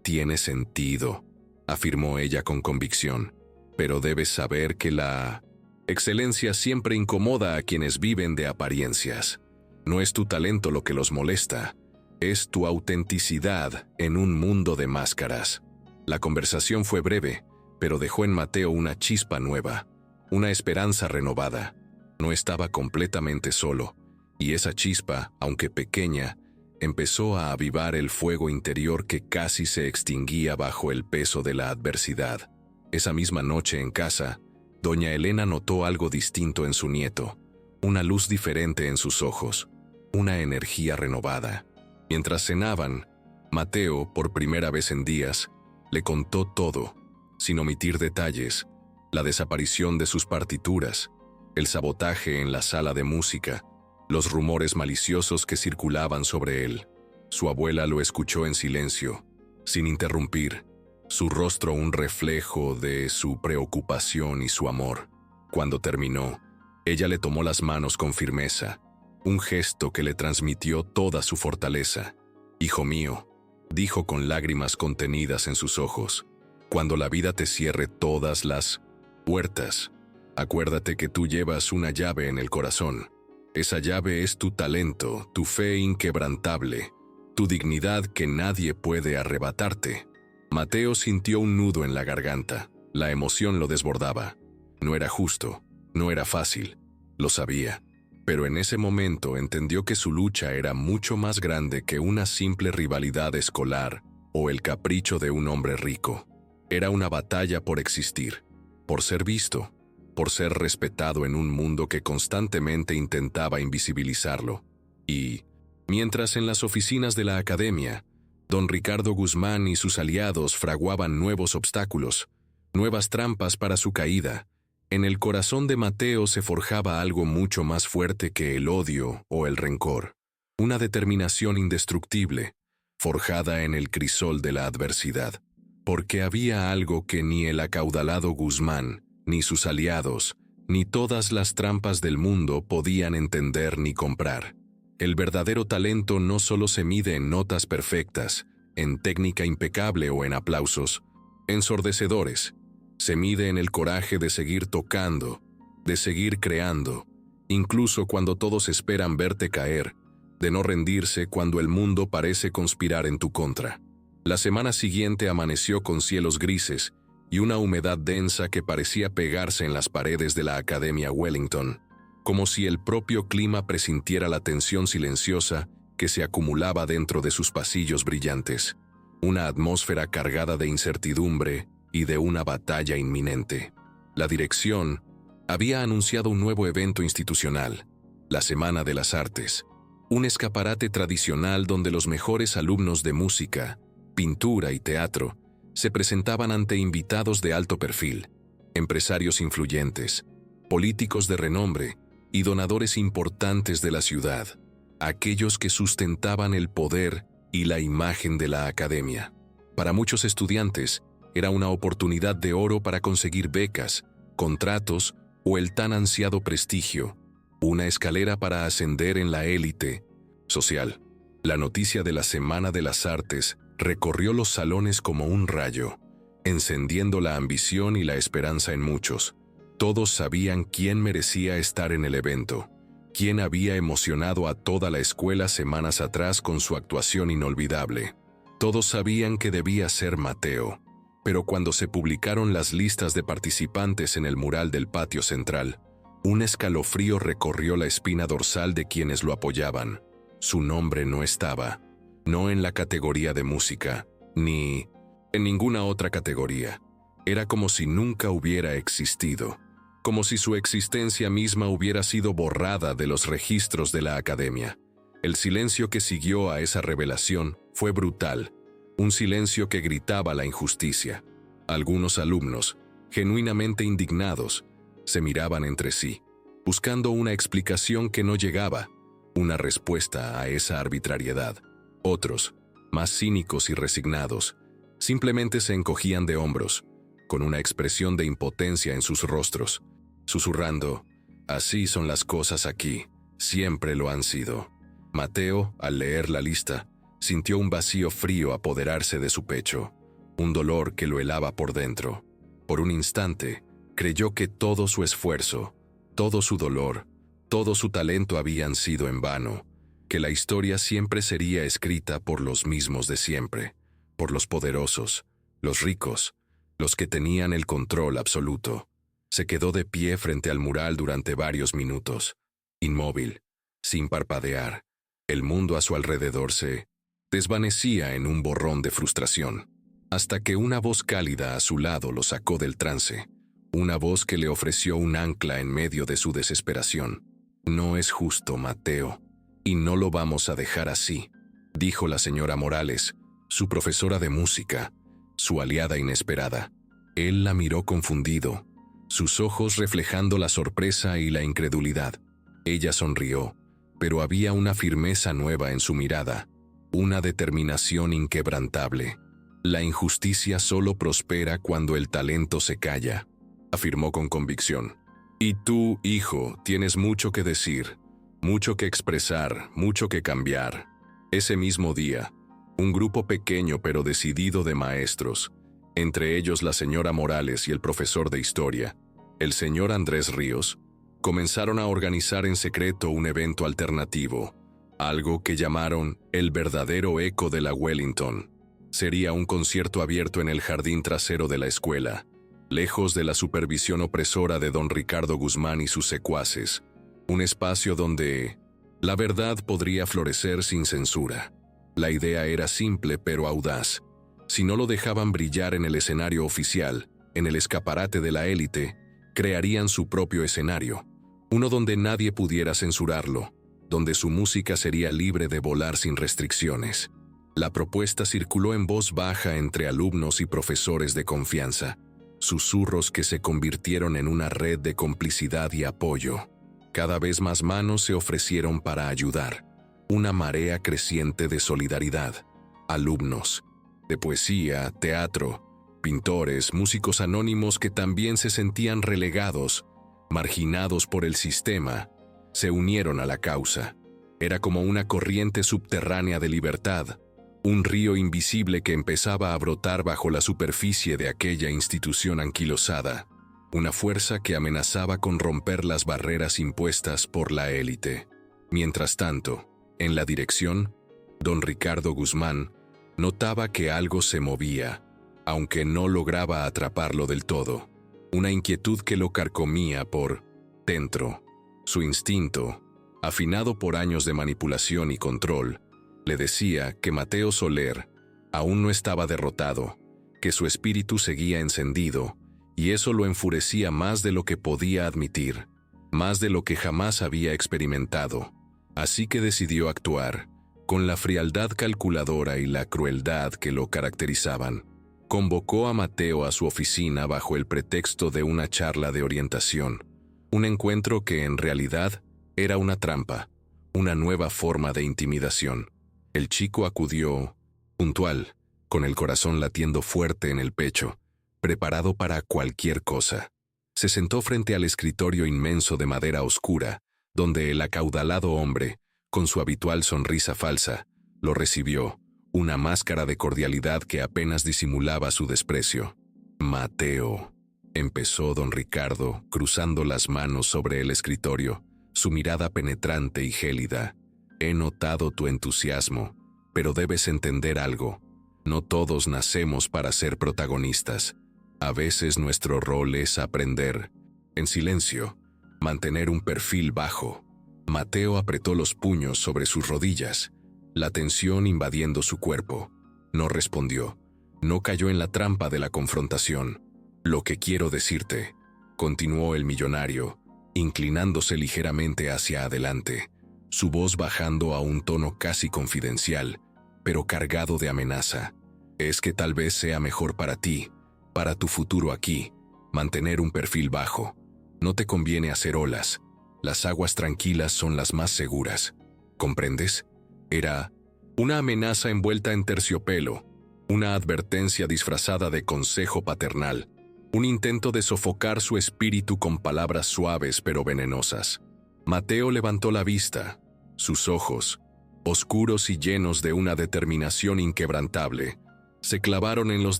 «Tiene sentido», afirmó ella con convicción, «pero debes saber que la Excelencia siempre incomoda a quienes viven de apariencias. No es tu talento lo que los molesta, es tu autenticidad en un mundo de máscaras. La conversación fue breve, pero dejó en Mateo una chispa nueva, una esperanza renovada. No estaba completamente solo, y esa chispa, aunque pequeña, empezó a avivar el fuego interior que casi se extinguía bajo el peso de la adversidad. Esa misma noche en casa, doña Elena notó algo distinto en su nieto, una luz diferente en sus ojos, una energía renovada. Mientras cenaban, Mateo, por primera vez en días, le contó todo, sin omitir detalles, la desaparición de sus partituras, el sabotaje en la sala de música, los rumores maliciosos que circulaban sobre él. Su abuela lo escuchó en silencio, sin interrumpir, su rostro un reflejo de su preocupación y su amor. Cuando terminó, ella le tomó las manos con firmeza, un gesto que le transmitió toda su fortaleza. «Hijo mío», dijo con lágrimas contenidas en sus ojos, «cuando la vida te cierre todas las puertas, acuérdate que tú llevas una llave en el corazón. Esa llave es tu talento, tu fe inquebrantable, tu dignidad que nadie puede arrebatarte». Mateo sintió un nudo en la garganta. La emoción lo desbordaba. No era justo, no era fácil, lo sabía. Pero en ese momento entendió que su lucha era mucho más grande que una simple rivalidad escolar o el capricho de un hombre rico. Era una batalla por existir, por ser visto, por ser respetado en un mundo que constantemente intentaba invisibilizarlo. Y, mientras en las oficinas de la academia, don Ricardo Guzmán y sus aliados fraguaban nuevos obstáculos, nuevas trampas para su caída, en el corazón de Mateo se forjaba algo mucho más fuerte que el odio o el rencor, una determinación indestructible, forjada en el crisol de la adversidad, porque había algo que ni el acaudalado Guzmán, ni sus aliados, ni todas las trampas del mundo podían entender ni comprar. El verdadero talento no solo se mide en notas perfectas, en técnica impecable o en aplausos ensordecedores. Se mide en el coraje de seguir tocando, de seguir creando, incluso cuando todos esperan verte caer, de no rendirse cuando el mundo parece conspirar en tu contra. La semana siguiente amaneció con cielos grises y una humedad densa que parecía pegarse en las paredes de la Academia Wellington, como si el propio clima presintiera la tensión silenciosa que se acumulaba dentro de sus pasillos brillantes, una atmósfera cargada de incertidumbre y de una batalla inminente. La dirección había anunciado un nuevo evento institucional, la Semana de las Artes, un escaparate tradicional donde los mejores alumnos de música, pintura y teatro se presentaban ante invitados de alto perfil, empresarios influyentes, políticos de renombre y donadores importantes de la ciudad, aquellos que sustentaban el poder y la imagen de la academia. Para muchos estudiantes, era una oportunidad de oro para conseguir becas, contratos o el tan ansiado prestigio, una escalera para ascender en la élite social. La noticia de la Semana de las Artes recorrió los salones como un rayo, encendiendo la ambición y la esperanza en muchos. Todos sabían quién merecía estar en el evento, quién había emocionado a toda la escuela semanas atrás con su actuación inolvidable. Todos sabían que debía ser Mateo. Pero cuando se publicaron las listas de participantes en el mural del patio central, un escalofrío recorrió la espina dorsal de quienes lo apoyaban. Su nombre no estaba, no en la categoría de música, ni en ninguna otra categoría. Era como si nunca hubiera existido, como si su existencia misma hubiera sido borrada de los registros de la academia. El silencio que siguió a esa revelación fue brutal. Un silencio que gritaba la injusticia. Algunos alumnos, genuinamente indignados, se miraban entre sí, buscando una explicación que no llegaba, una respuesta a esa arbitrariedad. Otros, más cínicos y resignados, simplemente se encogían de hombros, con una expresión de impotencia en sus rostros, susurrando, «Así son las cosas aquí, siempre lo han sido». Mateo, al leer la lista, sintió un vacío frío apoderarse de su pecho, un dolor que lo helaba por dentro. Por un instante, creyó que todo su esfuerzo, Todo su dolor, todo su talento habían sido en vano, que la historia siempre sería escrita por los mismos de siempre, por los poderosos, los ricos, los que tenían el control absoluto. Se quedó de pie frente al mural durante varios minutos, inmóvil, sin parpadear. El mundo a su alrededor se desvanecía en un borrón de frustración, hasta que una voz cálida a su lado lo sacó del trance, una voz que le ofreció un ancla en medio de su desesperación. «No es justo, Mateo, y no lo vamos a dejar así», dijo la señora Morales, su profesora de música, su aliada inesperada. Él la miró confundido, sus ojos reflejando la sorpresa y la incredulidad. Ella sonrió, pero había una firmeza nueva en su mirada, una determinación inquebrantable. «La injusticia solo prospera cuando el talento se calla», afirmó con convicción. «Y tú, hijo, tienes mucho que decir, mucho que expresar, mucho que cambiar». Ese mismo día, un grupo pequeño pero decidido de maestros, entre ellos la señora Morales y el profesor de historia, el señor Andrés Ríos, comenzaron a organizar en secreto un evento alternativo, algo que llamaron el verdadero eco de la Wellington. Sería un concierto abierto en el jardín trasero de la escuela, lejos de la supervisión opresora de don Ricardo Guzmán y sus secuaces, un espacio donde la verdad podría florecer sin censura. La idea era simple pero audaz. Si no lo dejaban brillar en el escenario oficial, en el escaparate de la élite, crearían su propio escenario, uno donde nadie pudiera censurarlo, donde su música sería libre de volar sin restricciones. La propuesta circuló en voz baja entre alumnos y profesores de confianza, susurros que se convirtieron en una red de complicidad y apoyo. Cada vez más manos se ofrecieron para ayudar, una marea creciente de solidaridad. Alumnos, de poesía, teatro, pintores, músicos anónimos que también se sentían relegados, marginados por el sistema, se unieron a la causa. Era como una corriente subterránea de libertad, un río invisible que empezaba a brotar bajo la superficie de aquella institución anquilosada, una fuerza que amenazaba con romper las barreras impuestas por la élite. Mientras tanto, en la dirección, don Ricardo Guzmán notaba que algo se movía, aunque no lograba atraparlo del todo, una inquietud que lo carcomía por dentro. Su instinto, afinado por años de manipulación y control, le decía que Mateo Soler aún no estaba derrotado, que su espíritu seguía encendido, y eso lo enfurecía más de lo que podía admitir, más de lo que jamás había experimentado. Así que decidió actuar, con la frialdad calculadora y la crueldad que lo caracterizaban. Convocó a Mateo a su oficina bajo el pretexto de una charla de orientación, un encuentro que en realidad era una trampa, una nueva forma de intimidación. El chico acudió, puntual, con el corazón latiendo fuerte en el pecho, preparado para cualquier cosa. Se sentó frente al escritorio inmenso de madera oscura, donde el acaudalado hombre, con su habitual sonrisa falsa, lo recibió, una máscara de cordialidad que apenas disimulaba su desprecio. «Mateo», empezó don Ricardo, cruzando las manos sobre el escritorio, su mirada penetrante y gélida. «He notado tu entusiasmo, pero debes entender algo. No todos nacemos para ser protagonistas. A veces nuestro rol es aprender, en silencio, mantener un perfil bajo». Mateo apretó los puños sobre sus rodillas, la tensión invadiendo su cuerpo. No respondió, no cayó en la trampa de la confrontación. «Lo que quiero decirte», continuó el millonario, inclinándose ligeramente hacia adelante, su voz bajando a un tono casi confidencial, pero cargado de amenaza, «es que tal vez sea mejor para ti, para tu futuro aquí, mantener un perfil bajo. No te conviene hacer olas. Las aguas tranquilas son las más seguras. ¿Comprendes?» Era una amenaza envuelta en terciopelo, una advertencia disfrazada de consejo paternal, un intento de sofocar su espíritu con palabras suaves pero venenosas. Mateo levantó la vista, sus ojos, oscuros y llenos de una determinación inquebrantable, se clavaron en los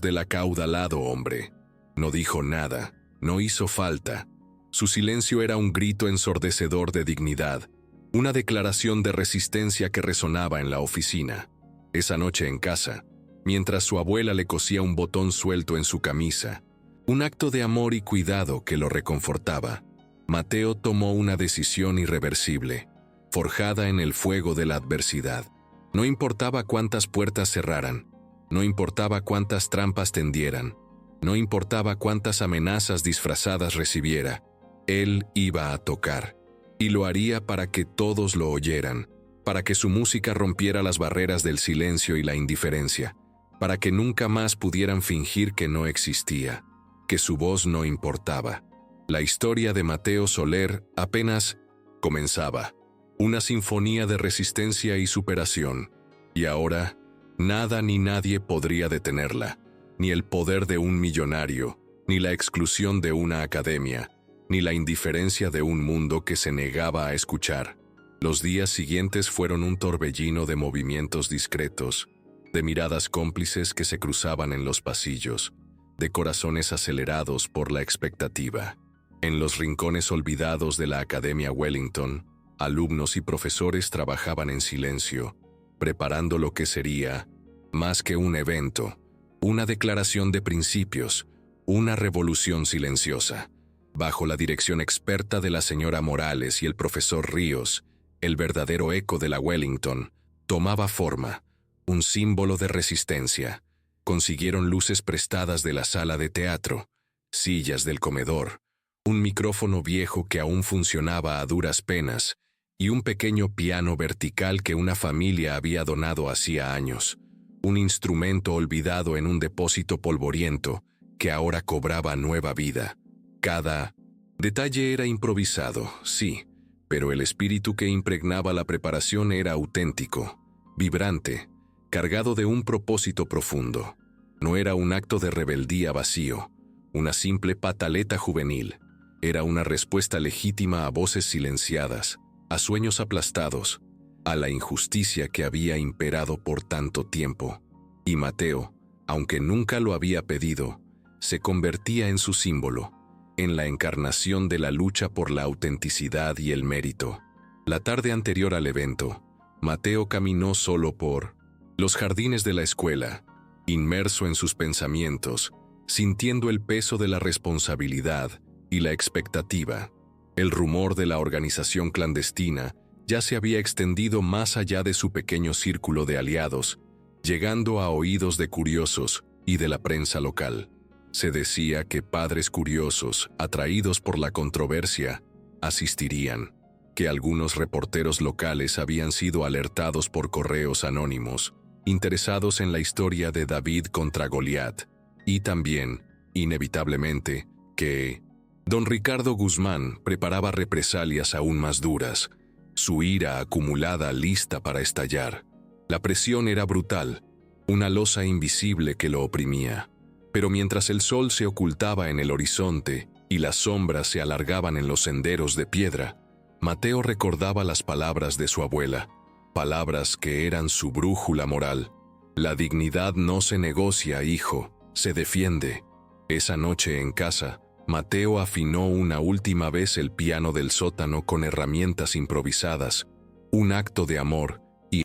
del acaudalado hombre. No dijo nada, no hizo falta. Su silencio era un grito ensordecedor de dignidad, una declaración de resistencia que resonaba en la oficina. Esa noche en casa, mientras su abuela le cosía un botón suelto en su camisa, un acto de amor y cuidado que lo reconfortaba, Mateo tomó una decisión irreversible, forjada en el fuego de la adversidad. No importaba cuántas puertas cerraran, no importaba cuántas trampas tendieran, no importaba cuántas amenazas disfrazadas recibiera, él iba a tocar, y lo haría para que todos lo oyeran, para que su música rompiera las barreras del silencio y la indiferencia, para que nunca más pudieran fingir que no existía, que su voz no importaba. La historia de Mateo Soler apenas comenzaba, una sinfonía de resistencia y superación, y ahora nada ni nadie podría detenerla, ni el poder de un millonario, ni la exclusión de una academia, ni la indiferencia de un mundo que se negaba a escuchar. Los días siguientes fueron un torbellino de movimientos discretos, de miradas cómplices que se cruzaban en los pasillos, de corazones acelerados por la expectativa. En los rincones olvidados de la Academia Wellington, alumnos y profesores trabajaban en silencio, preparando lo que sería, más que un evento, una declaración de principios, una revolución silenciosa. Bajo la dirección experta de la señora Morales y el profesor Ríos, el verdadero eco de la Wellington tomaba forma, un símbolo de resistencia. Consiguieron luces prestadas de la sala de teatro, sillas del comedor, un micrófono viejo que aún funcionaba a duras penas y un pequeño piano vertical que una familia había donado hacía años, un instrumento olvidado en un depósito polvoriento que ahora cobraba nueva vida. Cada detalle era improvisado, sí, pero el espíritu que impregnaba la preparación era auténtico, vibrante, cargado de un propósito profundo. No era un acto de rebeldía vacío, una simple pataleta juvenil. Era una respuesta legítima a voces silenciadas, a sueños aplastados, a la injusticia que había imperado por tanto tiempo. Y Mateo, aunque nunca lo había pedido, se convertía en su símbolo, en la encarnación de la lucha por la autenticidad y el mérito. La tarde anterior al evento, Mateo caminó solo por los jardines de la escuela, inmerso en sus pensamientos, sintiendo el peso de la responsabilidad y la expectativa. El rumor de la organización clandestina ya se había extendido más allá de su pequeño círculo de aliados, llegando a oídos de curiosos y de la prensa local. Se decía que padres curiosos, atraídos por la controversia, asistirían, que algunos reporteros locales habían sido alertados por correos anónimos, interesados en la historia de David contra Goliat, y también, inevitablemente, que don Ricardo Guzmán preparaba represalias aún más duras, su ira acumulada lista para estallar. La presión era brutal, una losa invisible que lo oprimía. Pero mientras el sol se ocultaba en el horizonte y las sombras se alargaban en los senderos de piedra, Mateo recordaba las palabras de su abuela, palabras que eran su brújula moral. La dignidad no se negocia, hijo, se defiende. Esa noche en casa, Mateo afinó una última vez el piano del sótano con herramientas improvisadas, un acto de amor y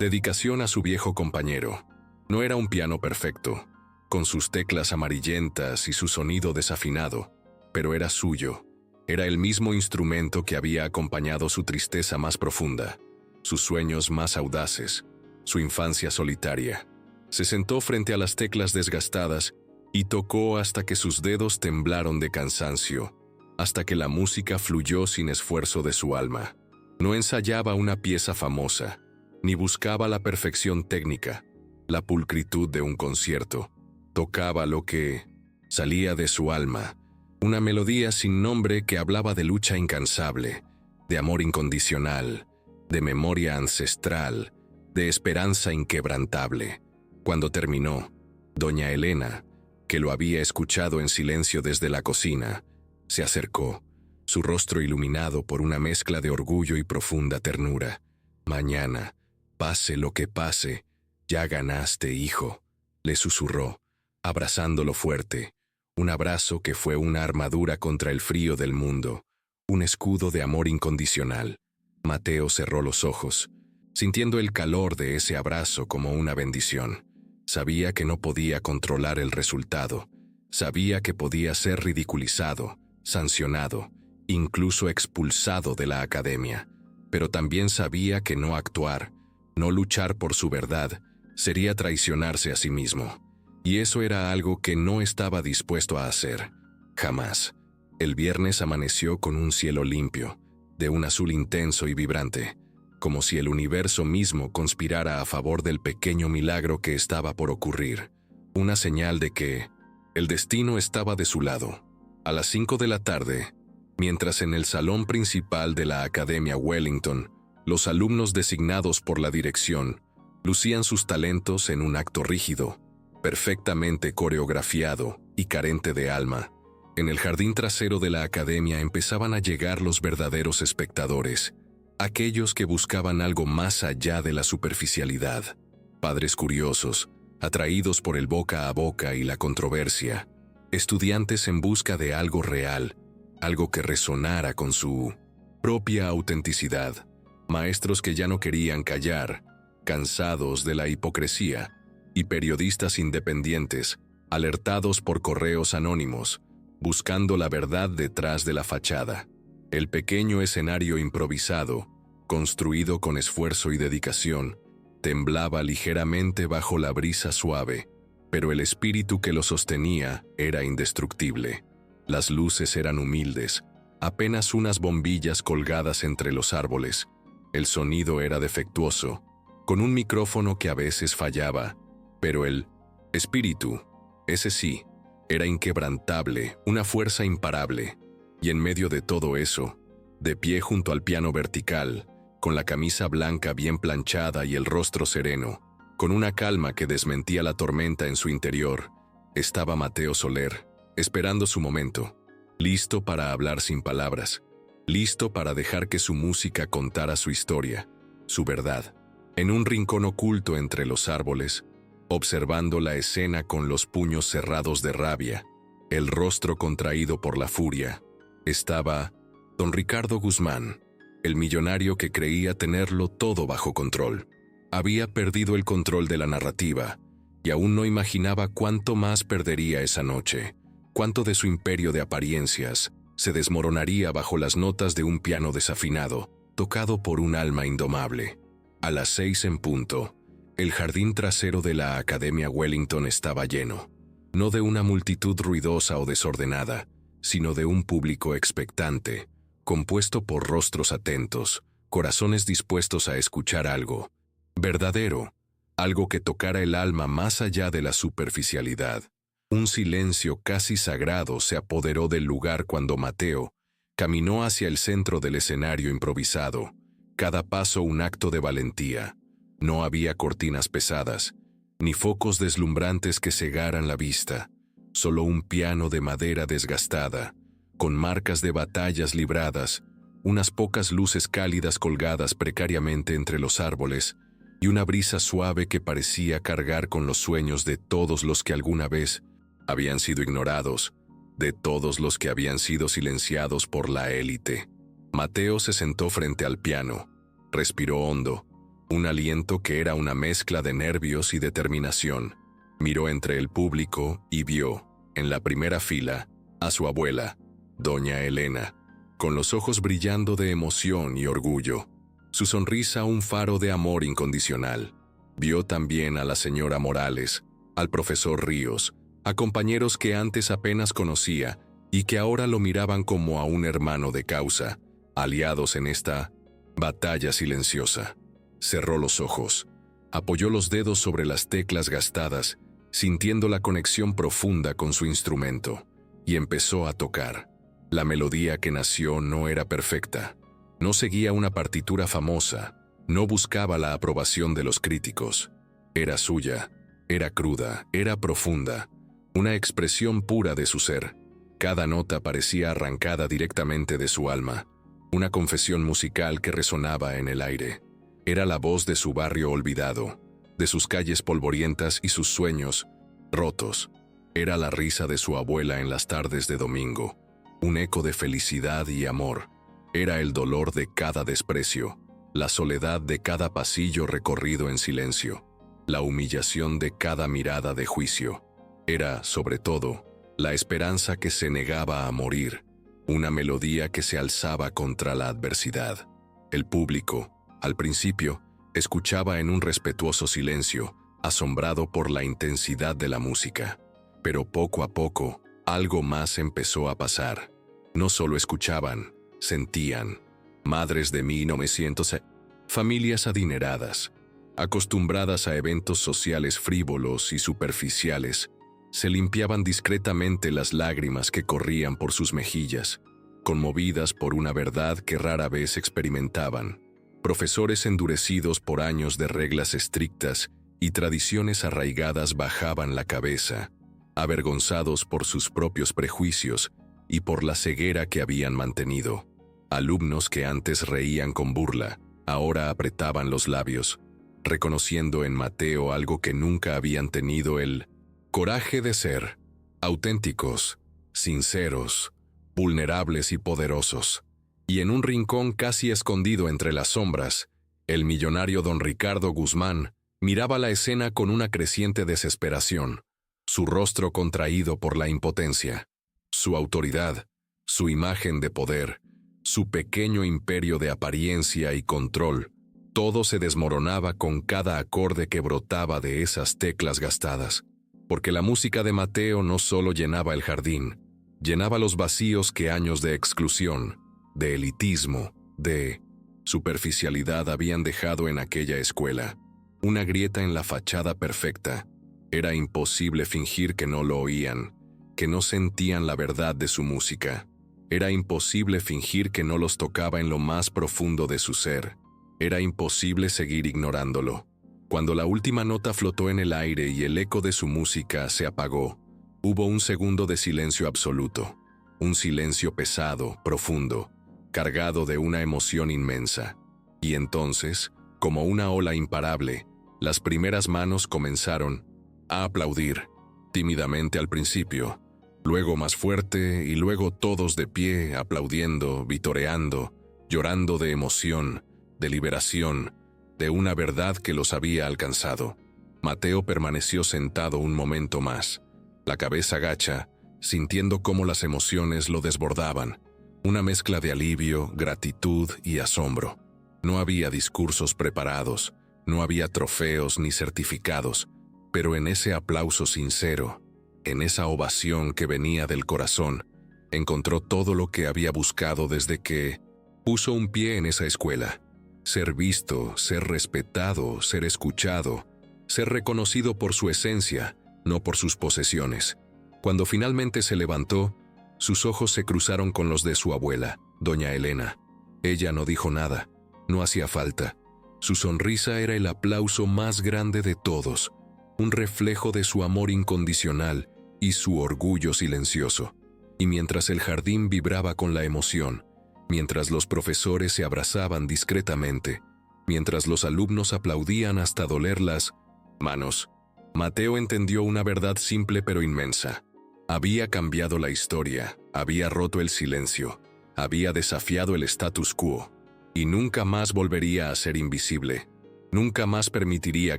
dedicación a su viejo compañero. No era un piano perfecto, con sus teclas amarillentas y su sonido desafinado, pero era suyo. Era el mismo instrumento que había acompañado su tristeza más profunda, sus sueños más audaces, su infancia solitaria. Se sentó frente a las teclas desgastadas y tocó hasta que sus dedos temblaron de cansancio, hasta que la música fluyó sin esfuerzo de su alma. No ensayaba una pieza famosa, ni buscaba la perfección técnica, la pulcritud de un concierto. Tocaba lo que salía de su alma, una melodía sin nombre que hablaba de lucha incansable, de amor incondicional, de memoria ancestral, de esperanza inquebrantable. Cuando terminó, doña Elena, que lo había escuchado en silencio desde la cocina, se acercó, su rostro iluminado por una mezcla de orgullo y profunda ternura. «Mañana, pase lo que pase, ya ganaste, hijo», le susurró, abrazándolo fuerte, Un abrazo que fue una armadura contra el frío del mundo, un escudo de amor incondicional. Mateo cerró los ojos, sintiendo el calor de ese abrazo como una bendición. Sabía que no podía controlar el resultado. Sabía que podía ser ridiculizado, sancionado, incluso expulsado de la academia. Pero también sabía que no actuar, no luchar por su verdad, sería traicionarse a sí mismo. Y eso era algo que no estaba dispuesto a hacer. Jamás. El viernes amaneció con un cielo limpio, de un azul intenso y vibrante, como si el universo mismo conspirara a favor del pequeño milagro que estaba por ocurrir. Una señal de que el destino estaba de su lado. A las 5 de la tarde, mientras en el salón principal de la Academia Wellington, los alumnos designados por la dirección lucían sus talentos en un acto rígido, perfectamente coreografiado y carente de alma. En el jardín trasero de la academia empezaban a llegar los verdaderos espectadores, aquellos que buscaban algo más allá de la superficialidad. Padres curiosos, atraídos por el boca a boca y la controversia, estudiantes en busca de algo real, algo que resonara con su propia autenticidad, maestros que ya no querían callar, cansados de la hipocresía, y periodistas independientes, alertados por correos anónimos, buscando la verdad detrás de la fachada. El pequeño escenario improvisado, construido con esfuerzo y dedicación, temblaba ligeramente bajo la brisa suave, pero el espíritu que lo sostenía era indestructible. Las luces eran humildes, apenas unas bombillas colgadas entre los árboles. El sonido era defectuoso, con un micrófono que a veces fallaba, pero el espíritu, ese sí, era inquebrantable, una fuerza imparable. Y en medio de todo eso, de pie junto al piano vertical, con la camisa blanca bien planchada y el rostro sereno, con una calma que desmentía la tormenta en su interior, estaba Mateo Soler, esperando su momento, listo para hablar sin palabras, listo para dejar que su música contara su historia, su verdad. En un rincón oculto entre los árboles, observando la escena con los puños cerrados de rabia, el rostro contraído por la furia, estaba don Ricardo Guzmán, el millonario que creía tenerlo todo bajo control. Había perdido el control de la narrativa, y aún no imaginaba cuánto más perdería esa noche, cuánto de su imperio de apariencias se desmoronaría bajo las notas de un piano desafinado, tocado por un alma indomable. A las 6 en punto, el jardín trasero de la Academia Wellington estaba lleno, no de una multitud ruidosa o desordenada, sino de un público expectante, compuesto por rostros atentos, corazones dispuestos a escuchar algo verdadero, algo que tocara el alma más allá de la superficialidad. Un silencio casi sagrado se apoderó del lugar cuando Mateo caminó hacia el centro del escenario improvisado, cada paso un acto de valentía. No había cortinas pesadas, ni focos deslumbrantes que cegaran la vista, solo un piano de madera desgastada, con marcas de batallas libradas, unas pocas luces cálidas colgadas precariamente entre los árboles, y una brisa suave que parecía cargar con los sueños de todos los que alguna vez habían sido ignorados, de todos los que habían sido silenciados por la élite. Mateo se sentó frente al piano, respiró hondo, un aliento que era una mezcla de nervios y determinación. Miró entre el público y vio, en la primera fila, a su abuela, doña Elena, con los ojos brillando de emoción y orgullo, su sonrisa un faro de amor incondicional. Vio también a la señora Morales, al profesor Ríos, a compañeros que antes apenas conocía y que ahora lo miraban como a un hermano de causa, aliados en esta batalla silenciosa. Cerró los ojos, apoyó los dedos sobre las teclas gastadas, sintiendo la conexión profunda con su instrumento, y empezó a tocar. La melodía que nació no era perfecta, no seguía una partitura famosa, no buscaba la aprobación de los críticos. Era suya, era cruda, era profunda, una expresión pura de su ser. Cada nota parecía arrancada directamente de su alma, una confesión musical que resonaba en el aire. Era la voz de su barrio olvidado, de sus calles polvorientas y sus sueños rotos. Era la risa de su abuela en las tardes de domingo, un eco de felicidad y amor. Era el dolor de cada desprecio, la soledad de cada pasillo recorrido en silencio, la humillación de cada mirada de juicio. Era, sobre todo, la esperanza que se negaba a morir, una melodía que se alzaba contra la adversidad. El público, al principio, escuchaba en un respetuoso silencio, asombrado por la intensidad de la música. Pero poco a poco, algo más empezó a pasar. No solo escuchaban, sentían. Madres de 1900, familias adineradas, acostumbradas a eventos sociales frívolos y superficiales, se limpiaban discretamente las lágrimas que corrían por sus mejillas, conmovidas por una verdad que rara vez experimentaban. Profesores endurecidos por años de reglas estrictas y tradiciones arraigadas bajaban la cabeza, avergonzados por sus propios prejuicios y por la ceguera que habían mantenido. Alumnos que antes reían con burla, ahora apretaban los labios, reconociendo en Mateo algo que nunca habían tenido: el coraje de ser auténticos, sinceros, vulnerables y poderosos. Y en un rincón casi escondido entre las sombras, el millonario don Ricardo Guzmán miraba la escena con una creciente desesperación, su rostro contraído por la impotencia. Su autoridad, su imagen de poder, su pequeño imperio de apariencia y control, todo se desmoronaba con cada acorde que brotaba de esas teclas gastadas. Porque la música de Mateo no solo llenaba el jardín, llenaba los vacíos que años de exclusión, de elitismo, de superficialidad habían dejado en aquella escuela. Una grieta en la fachada perfecta. Era imposible fingir que no lo oían, que no sentían la verdad de su música. Era imposible fingir que no los tocaba en lo más profundo de su ser. Era imposible seguir ignorándolo. Cuando la última nota flotó en el aire y el eco de su música se apagó, hubo un segundo de silencio absoluto. Un silencio pesado, profundo, cargado de una emoción inmensa. Y entonces, como una ola imparable, las primeras manos comenzaron a aplaudir, tímidamente al principio, luego más fuerte y luego todos de pie, aplaudiendo, vitoreando, llorando de emoción, de liberación, de una verdad que los había alcanzado. Mateo permaneció sentado un momento más, la cabeza gacha, sintiendo cómo las emociones lo desbordaban, una mezcla de alivio, gratitud y asombro. No había discursos preparados, no había trofeos ni certificados, pero en ese aplauso sincero, en esa ovación que venía del corazón, encontró todo lo que había buscado desde que puso un pie en esa escuela. Ser visto, ser respetado, ser escuchado, ser reconocido por su esencia, no por sus posesiones. Cuando finalmente se levantó, sus ojos se cruzaron con los de su abuela, doña Elena. Ella no dijo nada, no hacía falta. Su sonrisa era el aplauso más grande de todos, un reflejo de su amor incondicional y su orgullo silencioso. Y mientras el jardín vibraba con la emoción, mientras los profesores se abrazaban discretamente, mientras los alumnos aplaudían hasta doler las manos, Mateo entendió una verdad simple pero inmensa. Había cambiado la historia, había roto el silencio, había desafiado el status quo, y nunca más volvería a ser invisible. Nunca más permitiría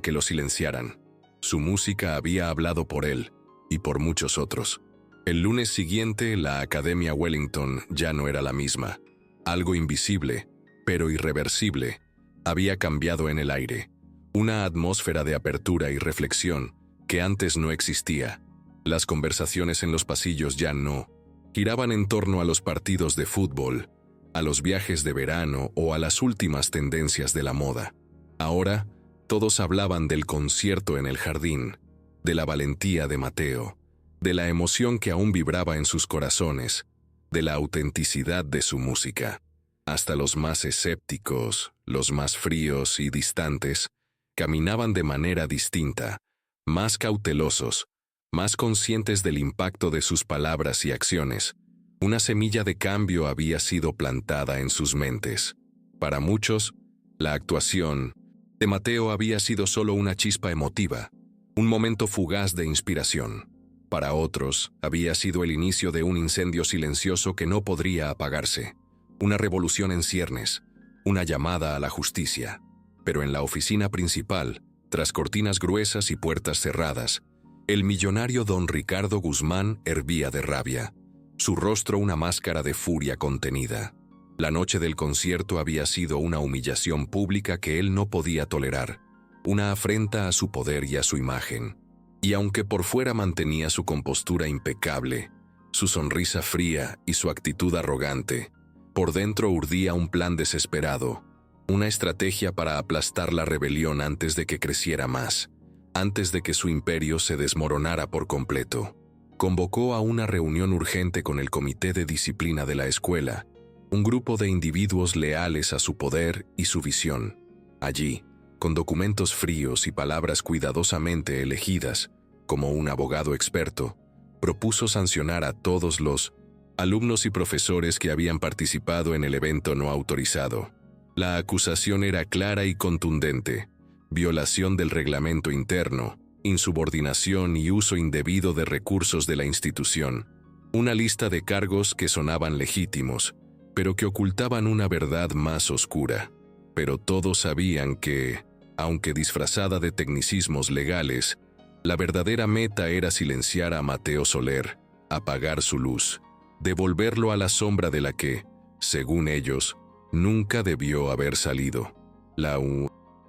que lo silenciaran. Su música había hablado por él, y por muchos otros. El lunes siguiente, la Academia Wellington ya no era la misma. Algo invisible, pero irreversible, había cambiado en el aire. Una atmósfera de apertura y reflexión que antes no existía. Las conversaciones en los pasillos ya no giraban en torno a los partidos de fútbol, a los viajes de verano o a las últimas tendencias de la moda. Ahora, todos hablaban del concierto en el jardín, de la valentía de Mateo, de la emoción que aún vibraba en sus corazones, de la autenticidad de su música. Hasta los más escépticos, los más fríos y distantes, caminaban de manera distinta, más cautelosos, más conscientes del impacto de sus palabras y acciones. Una semilla de cambio había sido plantada en sus mentes. Para muchos, la actuación de Mateo había sido solo una chispa emotiva, un momento fugaz de inspiración. Para otros, había sido el inicio de un incendio silencioso que no podría apagarse. Una revolución en ciernes, una llamada a la justicia. Pero en la oficina principal, tras cortinas gruesas y puertas cerradas, el millonario don Ricardo Guzmán hervía de rabia, su rostro una máscara de furia contenida. La noche del concierto había sido una humillación pública que él no podía tolerar, una afrenta a su poder y a su imagen. Y aunque por fuera mantenía su compostura impecable, su sonrisa fría y su actitud arrogante, por dentro urdía un plan desesperado, una estrategia para aplastar la rebelión antes de que creciera más, antes de que su imperio se desmoronara por completo. Convocó a una reunión urgente con el Comité de Disciplina de la escuela, un grupo de individuos leales a su poder y su visión. Allí, con documentos fríos y palabras cuidadosamente elegidas, como un abogado experto, propuso sancionar a todos los alumnos y profesores que habían participado en el evento no autorizado. La acusación era clara y contundente: violación del reglamento interno, insubordinación y uso indebido de recursos de la institución. Una lista de cargos que sonaban legítimos, pero que ocultaban una verdad más oscura. Pero todos sabían que, aunque disfrazada de tecnicismos legales, la verdadera meta era silenciar a Mateo Soler, apagar su luz, devolverlo a la sombra de la que, según ellos, nunca debió haber salido. La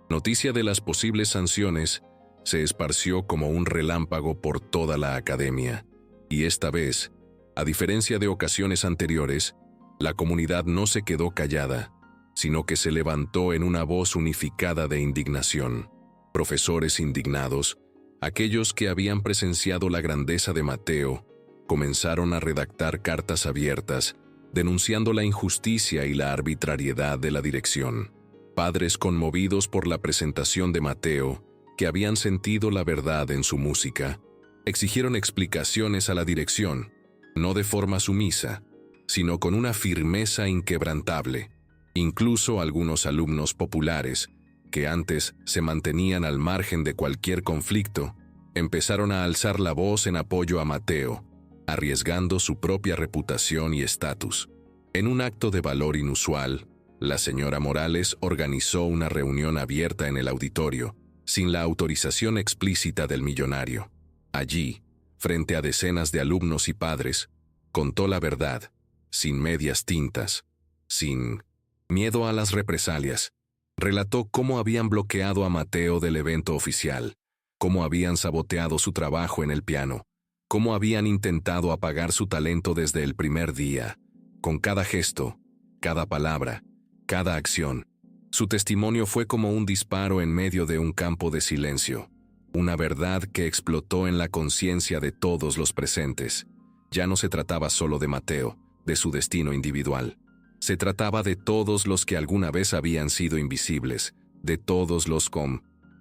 noticia de las posibles sanciones se esparció como un relámpago por toda la academia, y esta vez, a diferencia de ocasiones anteriores, la comunidad no se quedó callada, sino que se levantó en una voz unificada de indignación. Profesores indignados, aquellos que habían presenciado la grandeza de Mateo, comenzaron a redactar cartas abiertas, denunciando la injusticia y la arbitrariedad de la dirección. Padres conmovidos por la presentación de Mateo, que habían sentido la verdad en su música, exigieron explicaciones a la dirección, no de forma sumisa, sino con una firmeza inquebrantable. Incluso algunos alumnos populares, que antes se mantenían al margen de cualquier conflicto, empezaron a alzar la voz en apoyo a Mateo, arriesgando su propia reputación y estatus. En un acto de valor inusual, la señora Morales organizó una reunión abierta en el auditorio, sin la autorización explícita del millonario. Allí, frente a decenas de alumnos y padres, contó la verdad, sin medias tintas, sin miedo a las represalias. Relató cómo habían bloqueado a Mateo del evento oficial, cómo habían saboteado su trabajo en el piano, cómo habían intentado apagar su talento desde el primer día, con cada gesto, cada palabra, cada acción. Su testimonio fue como un disparo en medio de un campo de silencio, una verdad que explotó en la conciencia de todos los presentes. Ya no se trataba solo de Mateo, de su destino individual. Se trataba de todos los que alguna vez habían sido invisibles, de todos los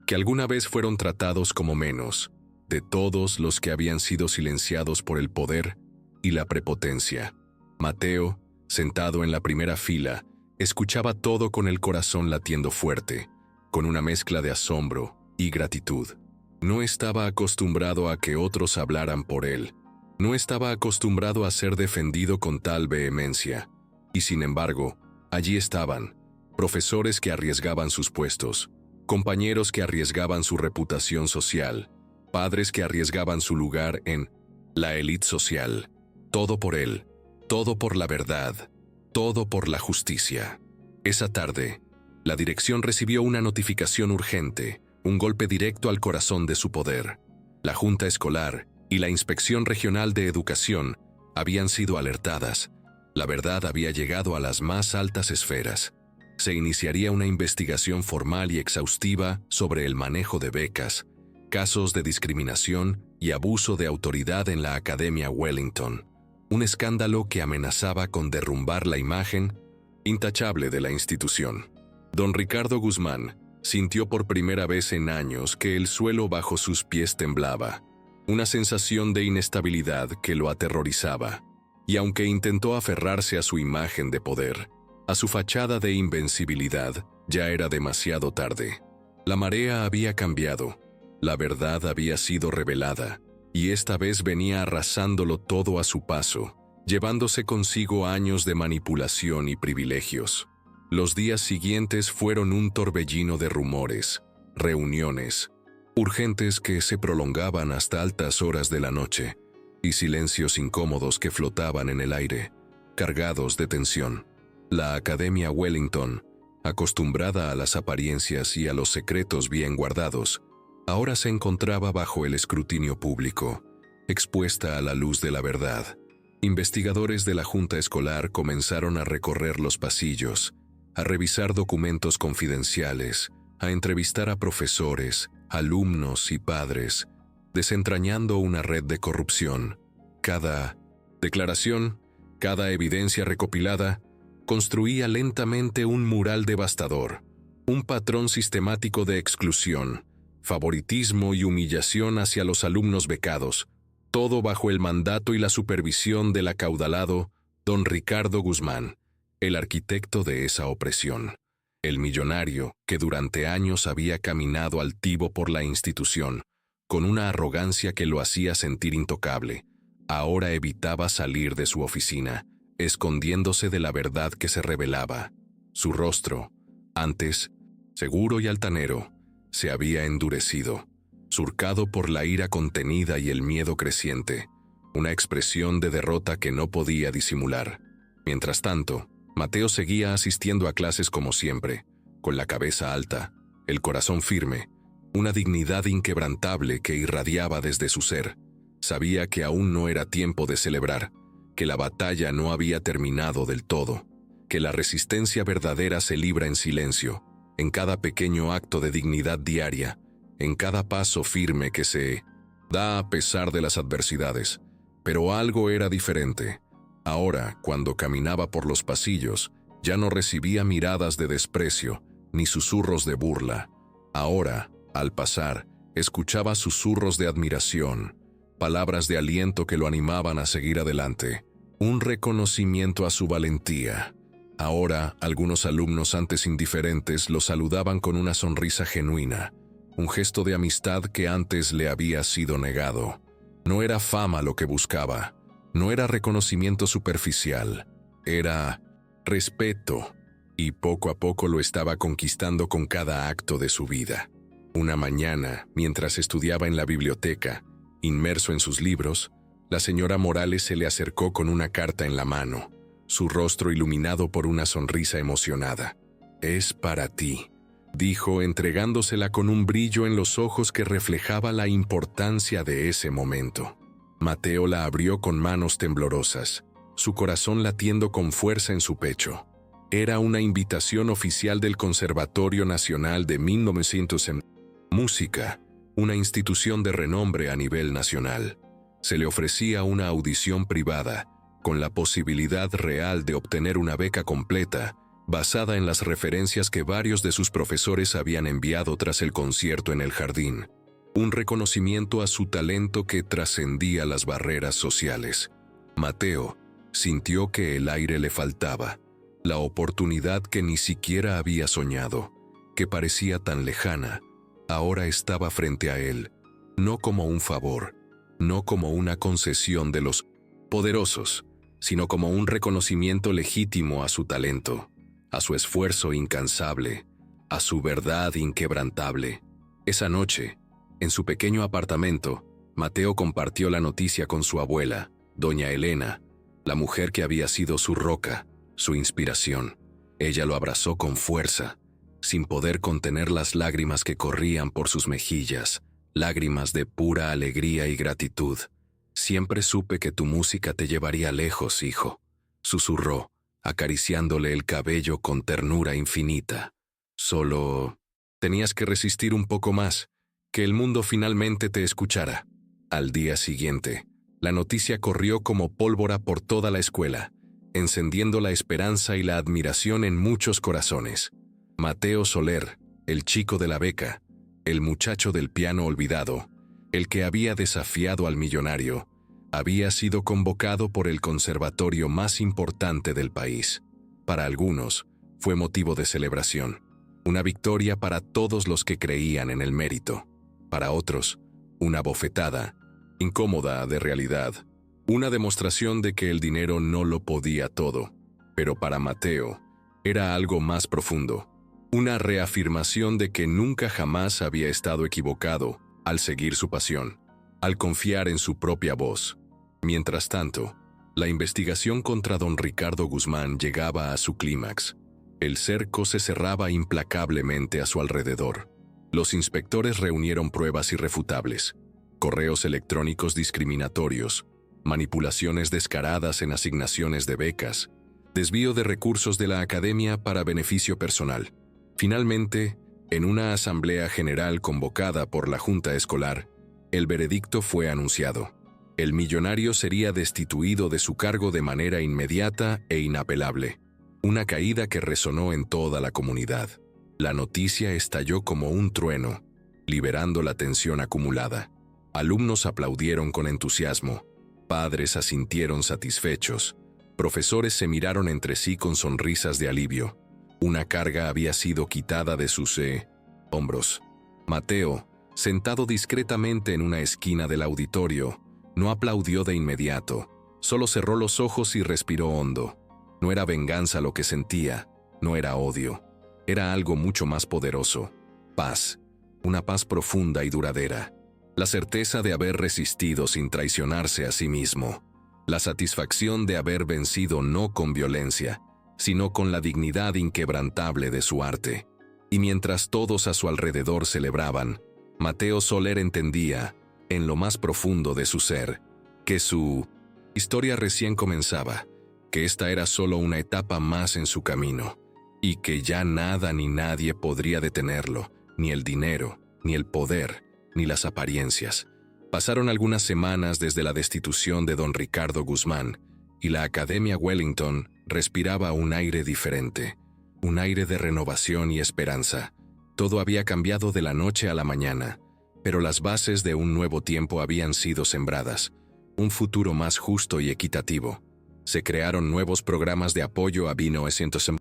que alguna vez fueron tratados como menos, de todos los que habían sido silenciados por el poder y la prepotencia. Mateo, sentado en la primera fila, escuchaba todo con el corazón latiendo fuerte, con una mezcla de asombro y gratitud. No estaba acostumbrado a que otros hablaran por él. No estaba acostumbrado a ser defendido con tal vehemencia. Y sin embargo, allí estaban, profesores que arriesgaban sus puestos, compañeros que arriesgaban su reputación social, padres que arriesgaban su lugar en la élite social. Todo por él, todo por la verdad, todo por la justicia. Esa tarde, la dirección recibió una notificación urgente, un golpe directo al corazón de su poder. La Junta Escolar y la Inspección Regional de Educación habían sido alertadas. La verdad había llegado a las más altas esferas. Se iniciaría una investigación formal y exhaustiva sobre el manejo de becas, casos de discriminación y abuso de autoridad en la Academia Wellington. Un escándalo que amenazaba con derrumbar la imagen intachable de la institución. Don Ricardo Guzmán sintió por primera vez en años que el suelo bajo sus pies temblaba, una sensación de inestabilidad que lo aterrorizaba. Y aunque intentó aferrarse a su imagen de poder, a su fachada de invencibilidad, ya era demasiado tarde. La marea había cambiado, la verdad había sido revelada, y esta vez venía arrasándolo todo a su paso, llevándose consigo años de manipulación y privilegios. Los días siguientes fueron un torbellino de rumores, reuniones, urgentes que se prolongaban hasta altas horas de la noche, y silencios incómodos que flotaban en el aire, cargados de tensión. La Academia Wellington, acostumbrada a las apariencias y a los secretos bien guardados, ahora se encontraba bajo el escrutinio público, expuesta a la luz de la verdad. Investigadores de la Junta Escolar comenzaron a recorrer los pasillos, a revisar documentos confidenciales, a entrevistar a profesores, alumnos y padres, desentrañando una red de corrupción. Cada declaración, cada evidencia recopilada, construía lentamente un mural devastador, un patrón sistemático de exclusión, favoritismo y humillación hacia los alumnos becados, todo bajo el mandato y la supervisión del acaudalado don Ricardo Guzmán, el arquitecto de esa opresión. El millonario, que durante años había caminado altivo por la institución, con una arrogancia que lo hacía sentir intocable, ahora evitaba salir de su oficina, escondiéndose de la verdad que se revelaba. Su rostro, antes seguro y altanero, se había endurecido, surcado por la ira contenida y el miedo creciente, una expresión de derrota que no podía disimular. Mientras tanto, Mateo seguía asistiendo a clases como siempre, con la cabeza alta, el corazón firme, una dignidad inquebrantable que irradiaba desde su ser. Sabía que aún no era tiempo de celebrar, que la batalla no había terminado del todo, que la resistencia verdadera se libra en silencio, en cada pequeño acto de dignidad diaria, en cada paso firme que se da a pesar de las adversidades. Pero algo era diferente. Ahora, cuando caminaba por los pasillos, ya no recibía miradas de desprecio ni susurros de burla. Ahora, al pasar, escuchaba susurros de admiración, palabras de aliento que lo animaban a seguir adelante, un reconocimiento a su valentía. Ahora, algunos alumnos antes indiferentes lo saludaban con una sonrisa genuina, un gesto de amistad que antes le había sido negado. No era fama lo que buscaba, no era reconocimiento superficial, era respeto, y poco a poco lo estaba conquistando con cada acto de su vida. Una mañana, mientras estudiaba en la biblioteca, inmerso en sus libros, la señora Morales se le acercó con una carta en la mano, su rostro iluminado por una sonrisa emocionada. «Es para ti», dijo, entregándosela con un brillo en los ojos que reflejaba la importancia de ese momento. Mateo la abrió con manos temblorosas, su corazón latiendo con fuerza en su pecho. Era una invitación oficial del Conservatorio Nacional de 1900 en música, una institución de renombre a nivel nacional. Se le ofrecía una audición privada, con la posibilidad real de obtener una beca completa, basada en las referencias que varios de sus profesores habían enviado tras el concierto en el jardín. Un reconocimiento a su talento que trascendía las barreras sociales. Mateo sintió que el aire le faltaba, la oportunidad que ni siquiera había soñado, que parecía tan lejana, ahora estaba frente a él, no como un favor, no como una concesión de los poderosos, sino como un reconocimiento legítimo a su talento, a su esfuerzo incansable, a su verdad inquebrantable. Esa noche, en su pequeño apartamento, Mateo compartió la noticia con su abuela, doña Elena, la mujer que había sido su roca, su inspiración. Ella lo abrazó con fuerza, sin poder contener las lágrimas que corrían por sus mejillas, lágrimas de pura alegría y gratitud. «Siempre supe que tu música te llevaría lejos, hijo», susurró, acariciándole el cabello con ternura infinita. «Solo tenías que resistir un poco más, que el mundo finalmente te escuchara». Al día siguiente, la noticia corrió como pólvora por toda la escuela, encendiendo la esperanza y la admiración en muchos corazones. Mateo Soler, el chico de la beca, el muchacho del piano olvidado, el que había desafiado al millonario, había sido convocado por el conservatorio más importante del país. Para algunos, fue motivo de celebración, una victoria para todos los que creían en el mérito. Para otros, una bofetada, incómoda de realidad, una demostración de que el dinero no lo podía todo. Pero para Mateo, era algo más profundo, una reafirmación de que nunca jamás había estado equivocado al seguir su pasión, al confiar en su propia voz. Mientras tanto, la investigación contra don Ricardo Guzmán llegaba a su clímax. El cerco se cerraba implacablemente a su alrededor. Los inspectores reunieron pruebas irrefutables, correos electrónicos discriminatorios, manipulaciones descaradas en asignaciones de becas, desvío de recursos de la academia para beneficio personal. Finalmente, en una asamblea general convocada por la Junta Escolar, el veredicto fue anunciado. El millonario sería destituido de su cargo de manera inmediata e inapelable. Una caída que resonó en toda la comunidad. La noticia estalló como un trueno, liberando la tensión acumulada. Alumnos aplaudieron con entusiasmo, padres asintieron satisfechos, profesores se miraron entre sí con sonrisas de alivio. Una carga había sido quitada de sus hombros. Mateo, sentado discretamente en una esquina del auditorio, no aplaudió de inmediato, solo cerró los ojos y respiró hondo. No era venganza lo que sentía, no era odio, era algo mucho más poderoso. Paz, una paz profunda y duradera. La certeza de haber resistido sin traicionarse a sí mismo. La satisfacción de haber vencido no con violencia, sino con la dignidad inquebrantable de su arte. Y mientras todos a su alrededor celebraban, Mateo Soler entendía, en lo más profundo de su ser, que su historia recién comenzaba, que esta era solo una etapa más en su camino, y que ya nada ni nadie podría detenerlo, ni el dinero, ni el poder, ni las apariencias. Pasaron algunas semanas desde la destitución de don Ricardo Guzmán, y la Academia Wellington respiraba un aire diferente, un aire de renovación y esperanza. Todo había cambiado de la noche a la mañana, pero las bases de un nuevo tiempo habían sido sembradas, un futuro más justo y equitativo. Se crearon nuevos programas de apoyo a 1900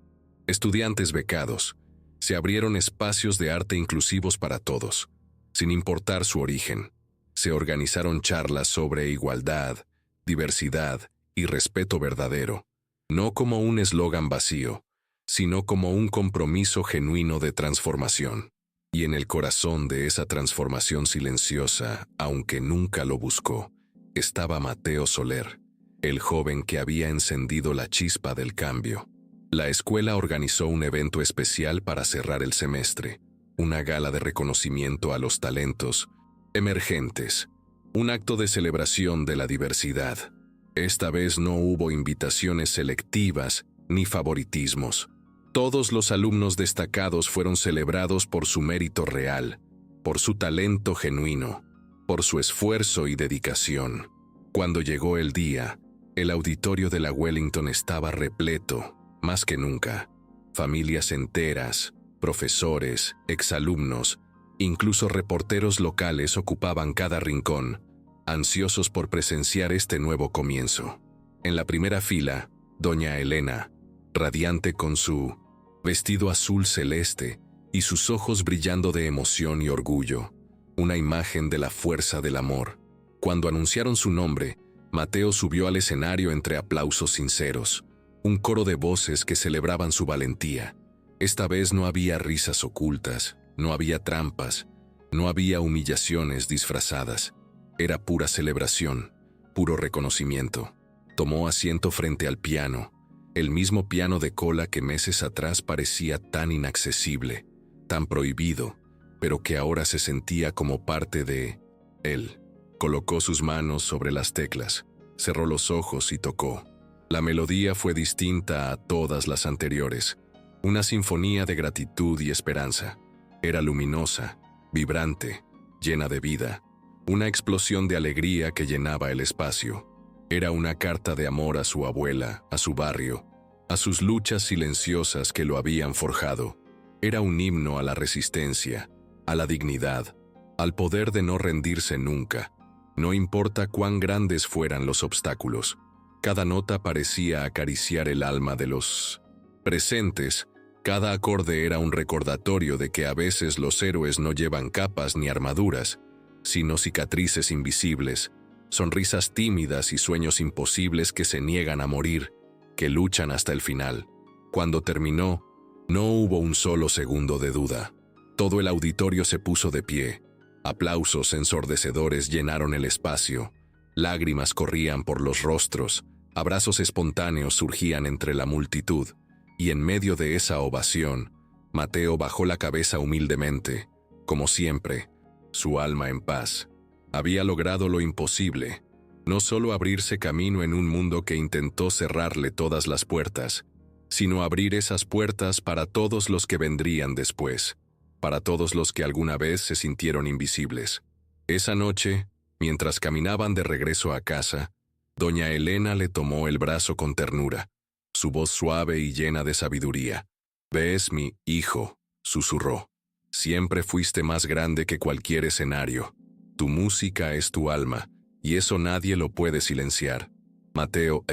estudiantes becados. Se abrieron espacios de arte inclusivos para todos, sin importar su origen. Se organizaron charlas sobre igualdad, diversidad y respeto verdadero, no como un eslogan vacío, sino como un compromiso genuino de transformación. Y en el corazón de esa transformación silenciosa, aunque nunca lo buscó, estaba Mateo Soler, el joven que había encendido la chispa del cambio. La escuela organizó un evento especial para cerrar el semestre, una gala de reconocimiento a los talentos emergentes, un acto de celebración de la diversidad. Esta vez no hubo invitaciones selectivas ni favoritismos. Todos los alumnos destacados fueron celebrados por su mérito real, por su talento genuino, por su esfuerzo y dedicación. Cuando llegó el día, el auditorio de la Wellington estaba repleto, más que nunca. Familias enteras, profesores, exalumnos, incluso reporteros locales ocupaban cada rincón, ansiosos por presenciar este nuevo comienzo. En la primera fila, doña Elena, radiante con su vestido azul celeste y sus ojos brillando de emoción y orgullo, una imagen de la fuerza del amor. Cuando anunciaron su nombre, Mateo subió al escenario entre aplausos sinceros, un coro de voces que celebraban su valentía. Esta vez no había risas ocultas, no había trampas, no había humillaciones disfrazadas. Era pura celebración, puro reconocimiento. Tomó asiento frente al piano, el mismo piano de cola que meses atrás parecía tan inaccesible, tan prohibido, pero que ahora se sentía como parte de él. Colocó sus manos sobre las teclas, cerró los ojos y tocó. La melodía fue distinta a todas las anteriores, una sinfonía de gratitud y esperanza. Era luminosa, vibrante, llena de vida, una explosión de alegría que llenaba el espacio. Era una carta de amor a su abuela, a su barrio, a sus luchas silenciosas que lo habían forjado. Era un himno a la resistencia, a la dignidad, al poder de no rendirse nunca, no importa cuán grandes fueran los obstáculos. Cada nota parecía acariciar el alma de los presentes, cada acorde era un recordatorio de que a veces los héroes no llevan capas ni armaduras, sino cicatrices invisibles, sonrisas tímidas y sueños imposibles que se niegan a morir, que luchan hasta el final. Cuando terminó, no hubo un solo segundo de duda. Todo el auditorio se puso de pie. Aplausos ensordecedores llenaron el espacio. Lágrimas corrían por los rostros. Abrazos espontáneos surgían entre la multitud. Y en medio de esa ovación, Mateo bajó la cabeza humildemente. Como siempre, su alma en paz. Había logrado lo imposible. No solo abrirse camino en un mundo que intentó cerrarle todas las puertas, sino abrir esas puertas para todos los que vendrían después, para todos los que alguna vez se sintieron invisibles. Esa noche, mientras caminaban de regreso a casa, doña Elena le tomó el brazo con ternura, su voz suave y llena de sabiduría. «¿Ves, mi hijo?», susurró. «Siempre fuiste más grande que cualquier escenario. Tu música es tu alma, y eso nadie lo puede silenciar». Mateo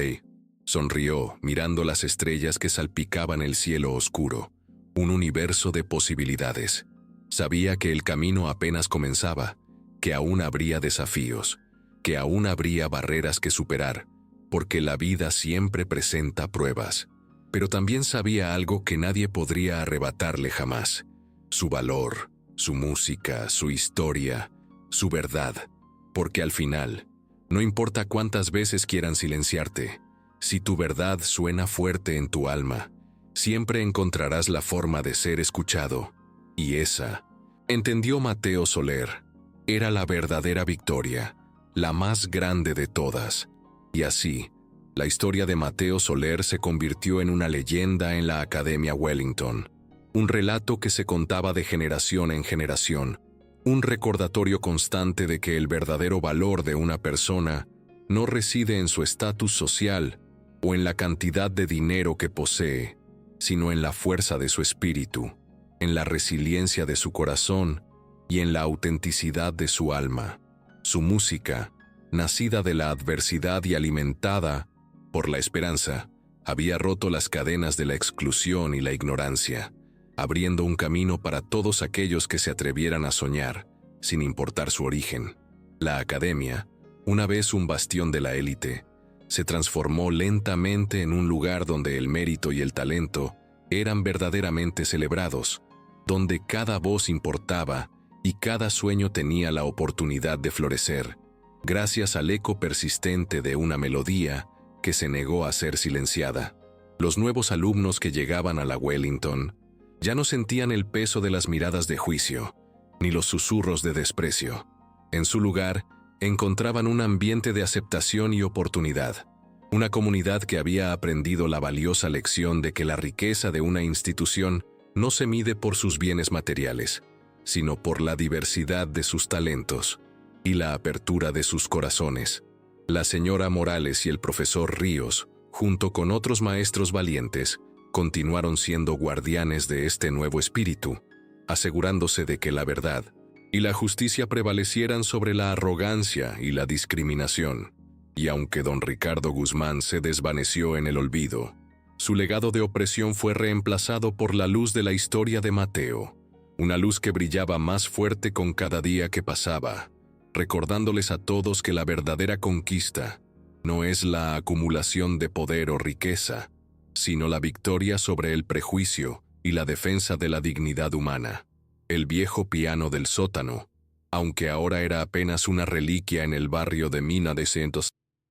sonrió, mirando las estrellas que salpicaban el cielo oscuro. Un universo de posibilidades. Sabía que el camino apenas comenzaba, que aún habría desafíos, que aún habría barreras que superar, porque la vida siempre presenta pruebas. Pero también sabía algo que nadie podría arrebatarle jamás: su valor, su música, su historia, su verdad. Porque al final, no importa cuántas veces quieran silenciarte, si tu verdad suena fuerte en tu alma, siempre encontrarás la forma de ser escuchado. Y esa, entendió Mateo Soler, era la verdadera victoria, la más grande de todas. Y así, la historia de Mateo Soler se convirtió en una leyenda en la Academia Wellington. Un relato que se contaba de generación en generación. Un recordatorio constante de que el verdadero valor de una persona no reside en su estatus social o en la cantidad de dinero que posee, sino en la fuerza de su espíritu, en la resiliencia de su corazón y en la autenticidad de su alma. Su música, nacida de la adversidad y alimentada por la esperanza, había roto las cadenas de la exclusión y la ignorancia, abriendo un camino para todos aquellos que se atrevieran a soñar, sin importar su origen. La academia, una vez un bastión de la élite, se transformó lentamente en un lugar donde el mérito y el talento eran verdaderamente celebrados, donde cada voz importaba y cada sueño tenía la oportunidad de florecer, gracias al eco persistente de una melodía que se negó a ser silenciada. Los nuevos alumnos que llegaban a la Wellington ya no sentían el peso de las miradas de juicio, ni los susurros de desprecio. En su lugar, encontraban un ambiente de aceptación y oportunidad. Una comunidad que había aprendido la valiosa lección de que la riqueza de una institución no se mide por sus bienes materiales, sino por la diversidad de sus talentos y la apertura de sus corazones. La señora Morales y el profesor Ríos, junto con otros maestros valientes, continuaron siendo guardianes de este nuevo espíritu, asegurándose de que la verdad y la justicia prevalecieran sobre la arrogancia y la discriminación. Y aunque don Ricardo Guzmán se desvaneció en el olvido, su legado de opresión fue reemplazado por la luz de la historia de Mateo, una luz que brillaba más fuerte con cada día que pasaba, recordándoles a todos que la verdadera conquista no es la acumulación de poder o riqueza, sino la victoria sobre el prejuicio y la defensa de la dignidad humana. El viejo piano del sótano, aunque ahora era apenas una reliquia en el barrio de Mina de Santos,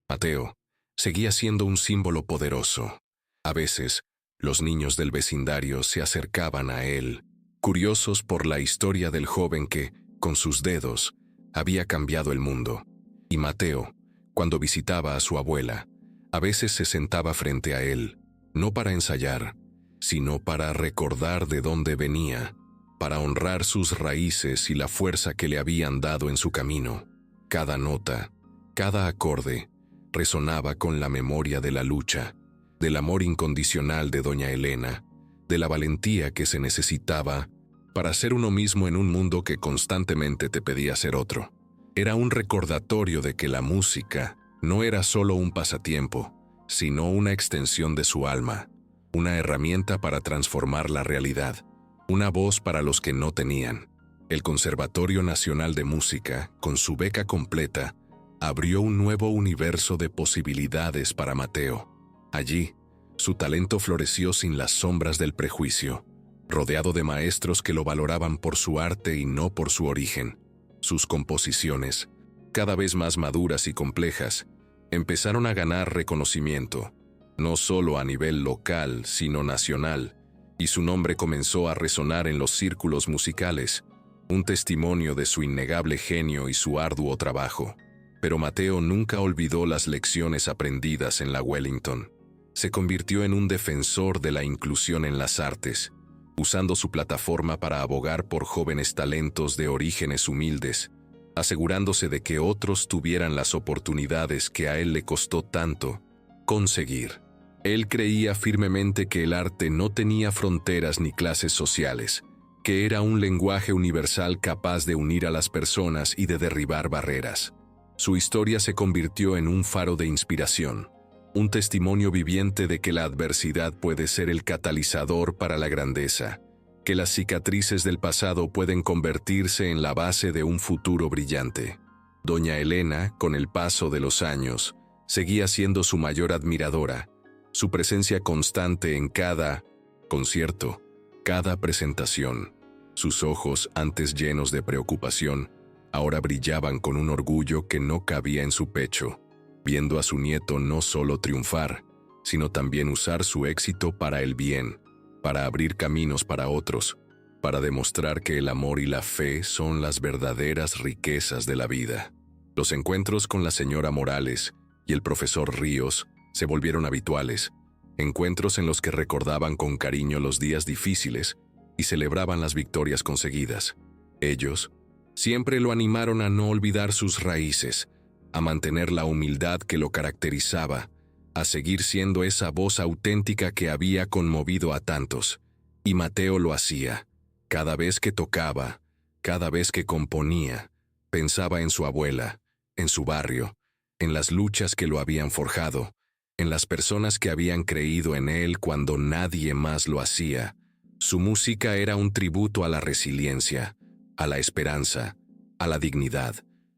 Mateo, seguía siendo un símbolo poderoso. A veces, los niños del vecindario se acercaban a él, curiosos por la historia del joven que, con sus dedos, había cambiado el mundo. Y Mateo, cuando visitaba a su abuela, a veces se sentaba frente a él, no para ensayar, sino para recordar de dónde venía, para honrar sus raíces y la fuerza que le habían dado en su camino. Cada nota, cada acorde, resonaba con la memoria de la lucha, del amor incondicional de doña Elena, de la valentía que se necesitaba para ser uno mismo en un mundo que constantemente te pedía ser otro. Era un recordatorio de que la música no era solo un pasatiempo, sino una extensión de su alma, una herramienta para transformar la realidad, una voz para los que no tenían. El Conservatorio Nacional de Música, con su beca completa, abrió un nuevo universo de posibilidades para Mateo. Allí, su talento floreció sin las sombras del prejuicio, rodeado de maestros que lo valoraban por su arte y no por su origen. Sus composiciones, cada vez más maduras y complejas, empezaron a ganar reconocimiento, no solo a nivel local, sino nacional, y su nombre comenzó a resonar en los círculos musicales, un testimonio de su innegable genio y su arduo trabajo. Pero Mateo nunca olvidó las lecciones aprendidas en la Wellington. Se convirtió en un defensor de la inclusión en las artes, usando su plataforma para abogar por jóvenes talentos de orígenes humildes, asegurándose de que otros tuvieran las oportunidades que a él le costó tanto conseguir. Él creía firmemente que el arte no tenía fronteras ni clases sociales, que era un lenguaje universal capaz de unir a las personas y de derribar barreras. Su historia se convirtió en un faro de inspiración, un testimonio viviente de que la adversidad puede ser el catalizador para la grandeza, que las cicatrices del pasado pueden convertirse en la base de un futuro brillante. Doña Elena, con el paso de los años, seguía siendo su mayor admiradora. Su presencia constante en cada concierto, cada presentación. Sus ojos, antes llenos de preocupación, ahora brillaban con un orgullo que no cabía en su pecho, viendo a su nieto no solo triunfar, sino también usar su éxito para el bien, para abrir caminos para otros, para demostrar que el amor y la fe son las verdaderas riquezas de la vida. Los encuentros con la señora Morales y el profesor Ríos se volvieron habituales, encuentros en los que recordaban con cariño los días difíciles y celebraban las victorias conseguidas. Ellos siempre lo animaron a no olvidar sus raíces, a mantener la humildad que lo caracterizaba, a seguir siendo esa voz auténtica que había conmovido a tantos. Y Mateo lo hacía. Cada vez que tocaba, cada vez que componía, pensaba en su abuela, en su barrio, en las luchas que lo habían forjado, en las personas que habían creído en él cuando nadie más lo hacía. Su música era un tributo a la resiliencia, a la esperanza, a la dignidad.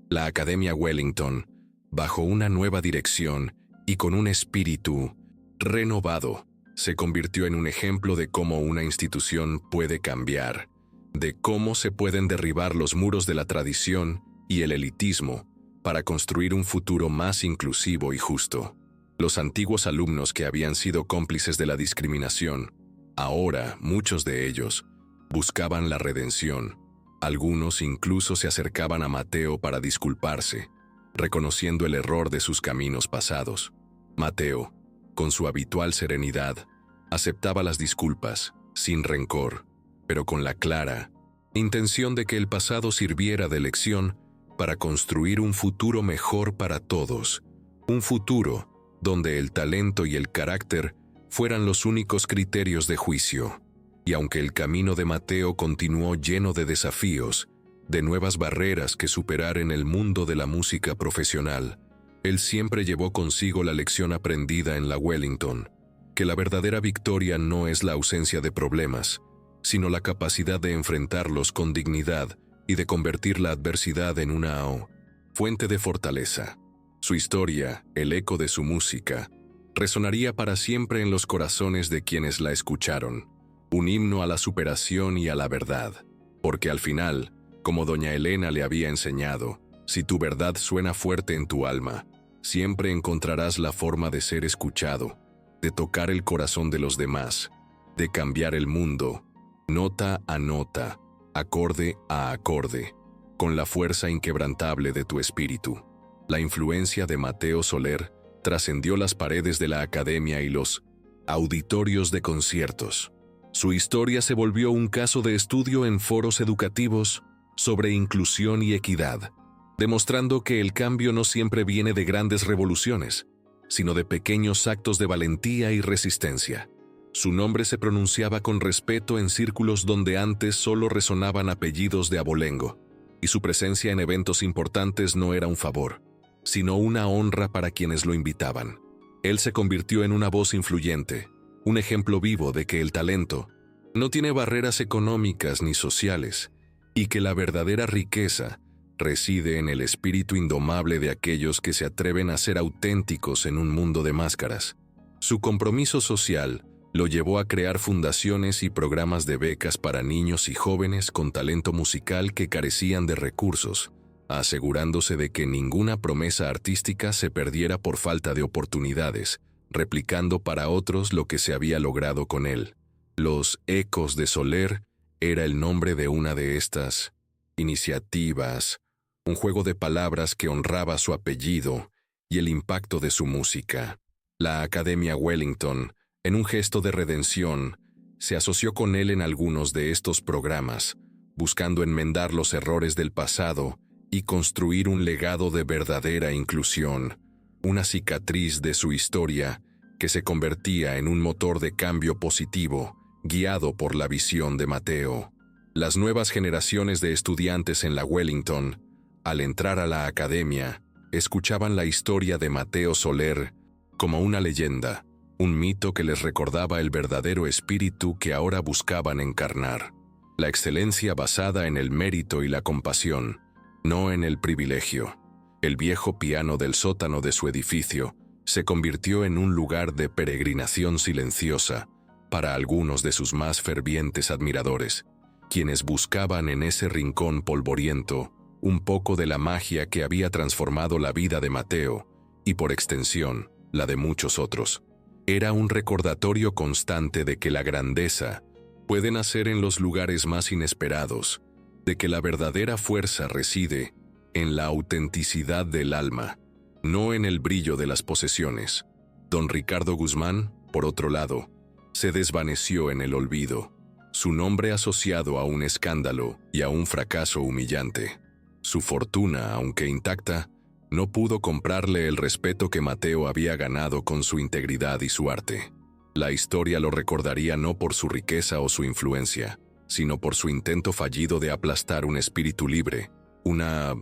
La Academia Wellington, bajo una nueva dirección y con un espíritu renovado, se convirtió en un ejemplo de cómo una institución puede cambiar, de cómo se pueden derribar los muros de la tradición y el elitismo para construir un futuro más inclusivo y justo. Los antiguos alumnos que habían sido cómplices de la discriminación, ahora, muchos de ellos, buscaban la redención. Algunos incluso se acercaban a Mateo para disculparse, reconociendo el error de sus caminos pasados. Mateo, con su habitual serenidad, aceptaba las disculpas, sin rencor, pero con la clara intención de que el pasado sirviera de lección para construir un futuro mejor para todos, un futuro donde el talento y el carácter fueran los únicos criterios de juicio. Y aunque el camino de Mateo continuó lleno de desafíos, de nuevas barreras que superar en el mundo de la música profesional, él siempre llevó consigo la lección aprendida en la Wellington, que la verdadera victoria no es la ausencia de problemas, sino la capacidad de enfrentarlos con dignidad y de convertir la adversidad en una fuente de fortaleza. Su historia, el eco de su música, resonaría para siempre en los corazones de quienes la escucharon, un himno a la superación y a la verdad, porque al final, como doña Elena le había enseñado, si tu verdad suena fuerte en tu alma, siempre encontrarás la forma de ser escuchado, de tocar el corazón de los demás, de cambiar el mundo, nota a nota, acorde a acorde, con la fuerza inquebrantable de tu espíritu. La influencia de Mateo Soler trascendió las paredes de la academia y los auditorios de conciertos. Su historia se volvió un caso de estudio en foros educativos sobre inclusión y equidad, demostrando que el cambio no siempre viene de grandes revoluciones, sino de pequeños actos de valentía y resistencia. Su nombre se pronunciaba con respeto en círculos donde antes solo resonaban apellidos de abolengo, y su presencia en eventos importantes no era un favor, sino una honra para quienes lo invitaban. Él se convirtió en una voz influyente, un ejemplo vivo de que el talento no tiene barreras económicas ni sociales, y que la verdadera riqueza reside en el espíritu indomable de aquellos que se atreven a ser auténticos en un mundo de máscaras. Su compromiso social lo llevó a crear fundaciones y programas de becas para niños y jóvenes con talento musical que carecían de recursos, asegurándose de que ninguna promesa artística se perdiera por falta de oportunidades, replicando para otros lo que se había logrado con él. Los Ecos de Soler era el nombre de una de estas iniciativas, un juego de palabras que honraba su apellido y el impacto de su música. La Academia Wellington, en un gesto de redención, se asoció con él en algunos de estos programas, buscando enmendar los errores del pasado y construir un legado de verdadera inclusión, una cicatriz de su historia que se convertía en un motor de cambio positivo, guiado por la visión de Mateo. Las nuevas generaciones de estudiantes en la Wellington, al entrar a la academia, escuchaban la historia de Mateo Soler como una leyenda, un mito que les recordaba el verdadero espíritu que ahora buscaban encarnar. La excelencia basada en el mérito y la compasión, no en el privilegio. El viejo piano del sótano de su edificio se convirtió en un lugar de peregrinación silenciosa para algunos de sus más fervientes admiradores, quienes buscaban en ese rincón polvoriento un poco de la magia que había transformado la vida de Mateo y, por extensión, la de muchos otros. Era un recordatorio constante de que la grandeza puede nacer en los lugares más inesperados, de que la verdadera fuerza reside en la autenticidad del alma, no en el brillo de las posesiones. Don Ricardo Guzmán, por otro lado, se desvaneció en el olvido, su nombre asociado a un escándalo y a un fracaso humillante. Su fortuna, aunque intacta, no pudo comprarle el respeto que Mateo había ganado con su integridad y su arte. La historia lo recordaría no por su riqueza o su influencia, sino por su intento fallido de aplastar un espíritu libre, una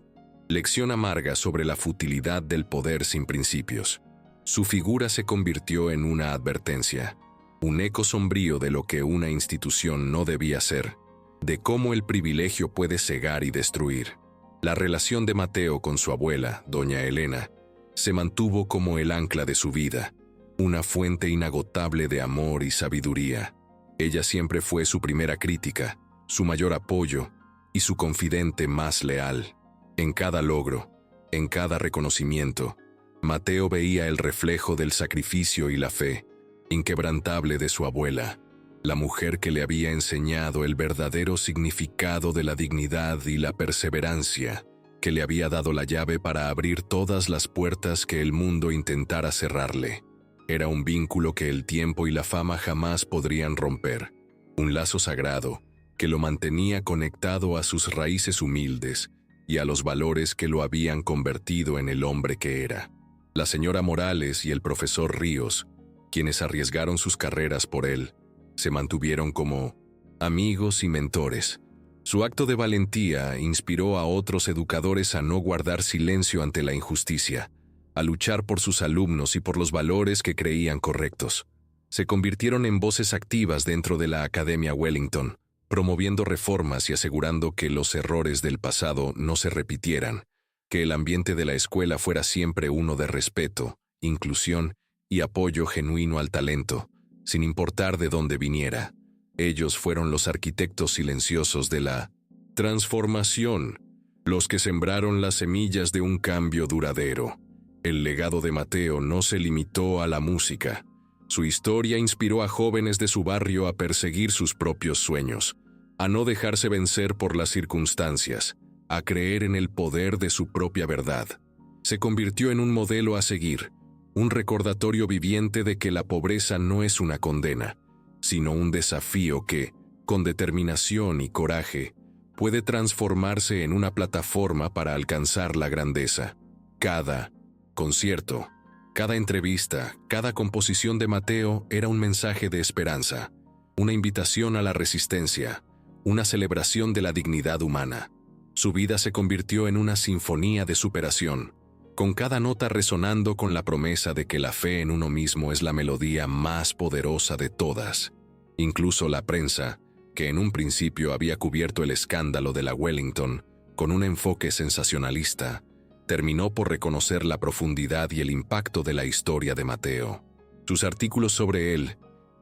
lección amarga sobre la futilidad del poder sin principios. Su figura se convirtió en una advertencia, un eco sombrío de lo que una institución no debía ser, de cómo el privilegio puede cegar y destruir. La relación de Mateo con su abuela, doña Elena, se mantuvo como el ancla de su vida, una fuente inagotable de amor y sabiduría. Ella siempre fue su primera crítica, su mayor apoyo y su confidente más leal. En cada logro, en cada reconocimiento, Mateo veía el reflejo del sacrificio y la fe inquebrantable de su abuela, la mujer que le había enseñado el verdadero significado de la dignidad y la perseverancia, que le había dado la llave para abrir todas las puertas que el mundo intentara cerrarle. Era un vínculo que el tiempo y la fama jamás podrían romper, un lazo sagrado que lo mantenía conectado a sus raíces humildes y a los valores que lo habían convertido en el hombre que era. La señora Morales y el profesor Ríos, quienes arriesgaron sus carreras por él, se mantuvieron como amigos y mentores. Su acto de valentía inspiró a otros educadores a no guardar silencio ante la injusticia, a luchar por sus alumnos y por los valores que creían correctos. Se convirtieron en voces activas dentro de la Academia Wellington, promoviendo reformas y asegurando que los errores del pasado no se repitieran, que el ambiente de la escuela fuera siempre uno de respeto, inclusión y apoyo genuino al talento, sin importar de dónde viniera. Ellos fueron los arquitectos silenciosos de la transformación, los que sembraron las semillas de un cambio duradero. El legado de Mateo no se limitó a la música. Su historia inspiró a jóvenes de su barrio a perseguir sus propios sueños, a no dejarse vencer por las circunstancias, a creer en el poder de su propia verdad. Se convirtió en un modelo a seguir, un recordatorio viviente de que la pobreza no es una condena, sino un desafío que, con determinación y coraje, puede transformarse en una plataforma para alcanzar la grandeza. Cada concierto, cada entrevista, cada composición de Mateo era un mensaje de esperanza, una invitación a la resistencia, una celebración de la dignidad humana. Su vida se convirtió en una sinfonía de superación, con cada nota resonando con la promesa de que la fe en uno mismo es la melodía más poderosa de todas. Incluso la prensa, que en un principio había cubierto el escándalo de la Wellington, con un enfoque sensacionalista, terminó por reconocer la profundidad y el impacto de la historia de Mateo. Sus artículos sobre él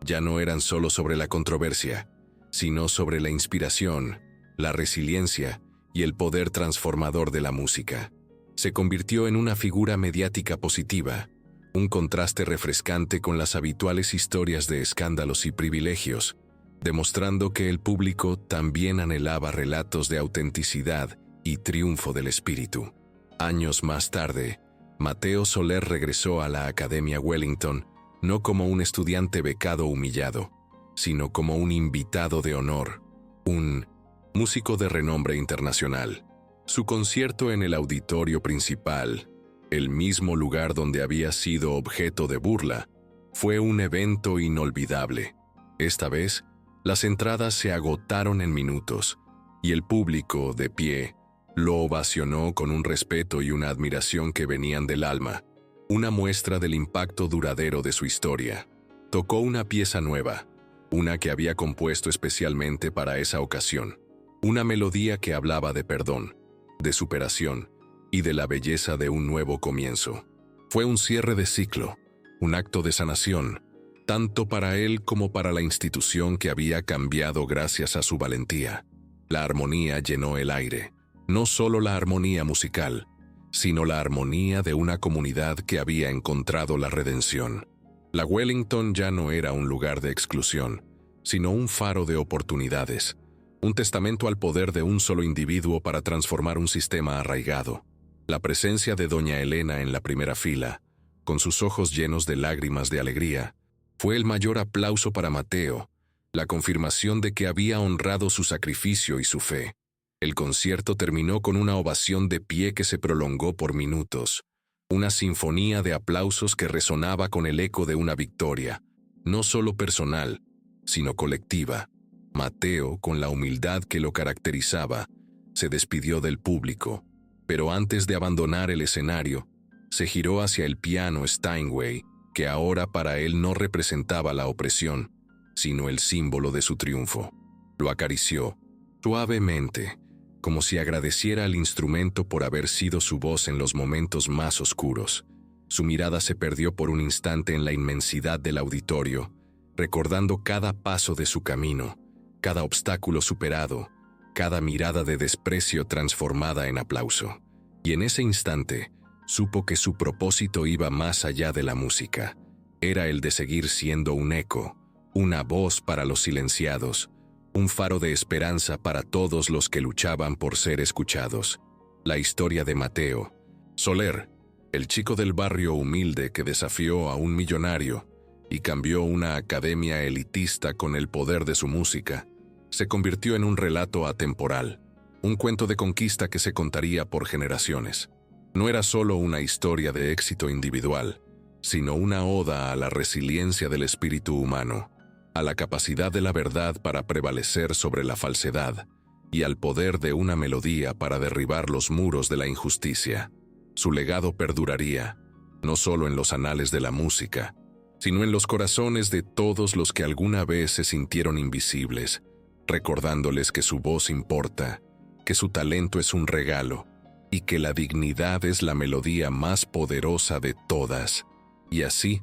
ya no eran solo sobre la controversia, sino sobre la inspiración, la resiliencia y el poder transformador de la música. Se convirtió en una figura mediática positiva, un contraste refrescante con las habituales historias de escándalos y privilegios, demostrando que el público también anhelaba relatos de autenticidad y triunfo del espíritu. Años más tarde, Mateo Soler regresó a la Academia Wellington no como un estudiante becado humillado, sino como un invitado de honor, un músico de renombre internacional. Su concierto en el auditorio principal, el mismo lugar donde había sido objeto de burla, fue un evento inolvidable. Esta vez, las entradas se agotaron en minutos, y el público, de pie, lo ovacionó con un respeto y una admiración que venían del alma, una muestra del impacto duradero de su historia. Tocó una pieza nueva, una que había compuesto especialmente para esa ocasión, una melodía que hablaba de perdón, de superación y de la belleza de un nuevo comienzo. Fue un cierre de ciclo, un acto de sanación, tanto para él como para la institución que había cambiado gracias a su valentía. La armonía llenó el aire, no solo la armonía musical, sino la armonía de una comunidad que había encontrado la redención. La Wellington ya no era un lugar de exclusión, sino un faro de oportunidades, un testamento al poder de un solo individuo para transformar un sistema arraigado. La presencia de doña Elena en la primera fila, con sus ojos llenos de lágrimas de alegría, fue el mayor aplauso para Mateo, la confirmación de que había honrado su sacrificio y su fe. El concierto terminó con una ovación de pie que se prolongó por minutos, una sinfonía de aplausos que resonaba con el eco de una victoria, no solo personal, sino colectiva. Mateo, con la humildad que lo caracterizaba, se despidió del público, pero antes de abandonar el escenario, se giró hacia el piano Steinway, que ahora para él no representaba la opresión, sino el símbolo de su triunfo. Lo acarició, suavemente, como si agradeciera al instrumento por haber sido su voz en los momentos más oscuros. Su mirada se perdió por un instante en la inmensidad del auditorio, recordando cada paso de su camino, cada obstáculo superado, cada mirada de desprecio transformada en aplauso. Y en ese instante, supo que su propósito iba más allá de la música. Era el de seguir siendo un eco, una voz para los silenciados, un faro de esperanza para todos los que luchaban por ser escuchados. La historia de Mateo Soler, el chico del barrio humilde que desafió a un millonario y cambió una academia elitista con el poder de su música, se convirtió en un relato atemporal, un cuento de conquista que se contaría por generaciones. No era solo una historia de éxito individual, sino una oda a la resiliencia del espíritu humano, a la capacidad de la verdad para prevalecer sobre la falsedad y al poder de una melodía para derribar los muros de la injusticia. Su legado perduraría, no solo en los anales de la música, sino en los corazones de todos los que alguna vez se sintieron invisibles, recordándoles que su voz importa, que su talento es un regalo y que la dignidad es la melodía más poderosa de todas. Y así,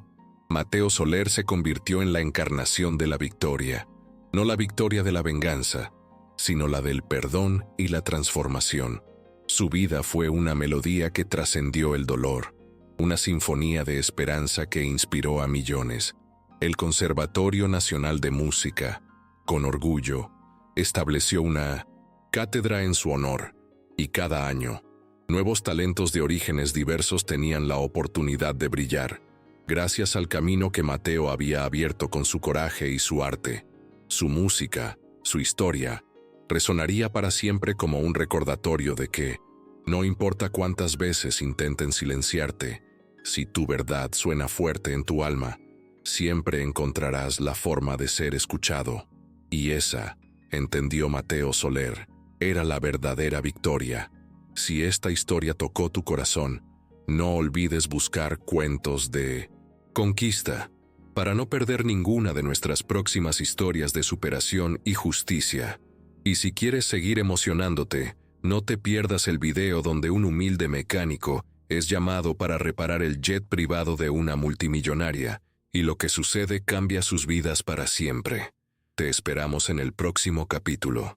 Mateo Soler se convirtió en la encarnación de la victoria, no la victoria de la venganza, sino la del perdón y la transformación. Su vida fue una melodía que trascendió el dolor, una sinfonía de esperanza que inspiró a millones. El Conservatorio Nacional de Música, con orgullo, estableció una cátedra en su honor, y cada año, nuevos talentos de orígenes diversos tenían la oportunidad de brillar, gracias al camino que Mateo había abierto con su coraje y su arte. Su música, su historia, resonaría para siempre como un recordatorio de que, no importa cuántas veces intenten silenciarte, si tu verdad suena fuerte en tu alma, siempre encontrarás la forma de ser escuchado. Y esa, entendió Mateo Soler, era la verdadera victoria. Si esta historia tocó tu corazón, no olvides buscar cuentos de conquista, para no perder ninguna de nuestras próximas historias de superación y justicia. Y si quieres seguir emocionándote, No te pierdas el video donde un humilde mecánico es llamado para reparar el jet privado de una multimillonaria, y lo que sucede cambia sus vidas para siempre. Te esperamos en el próximo capítulo.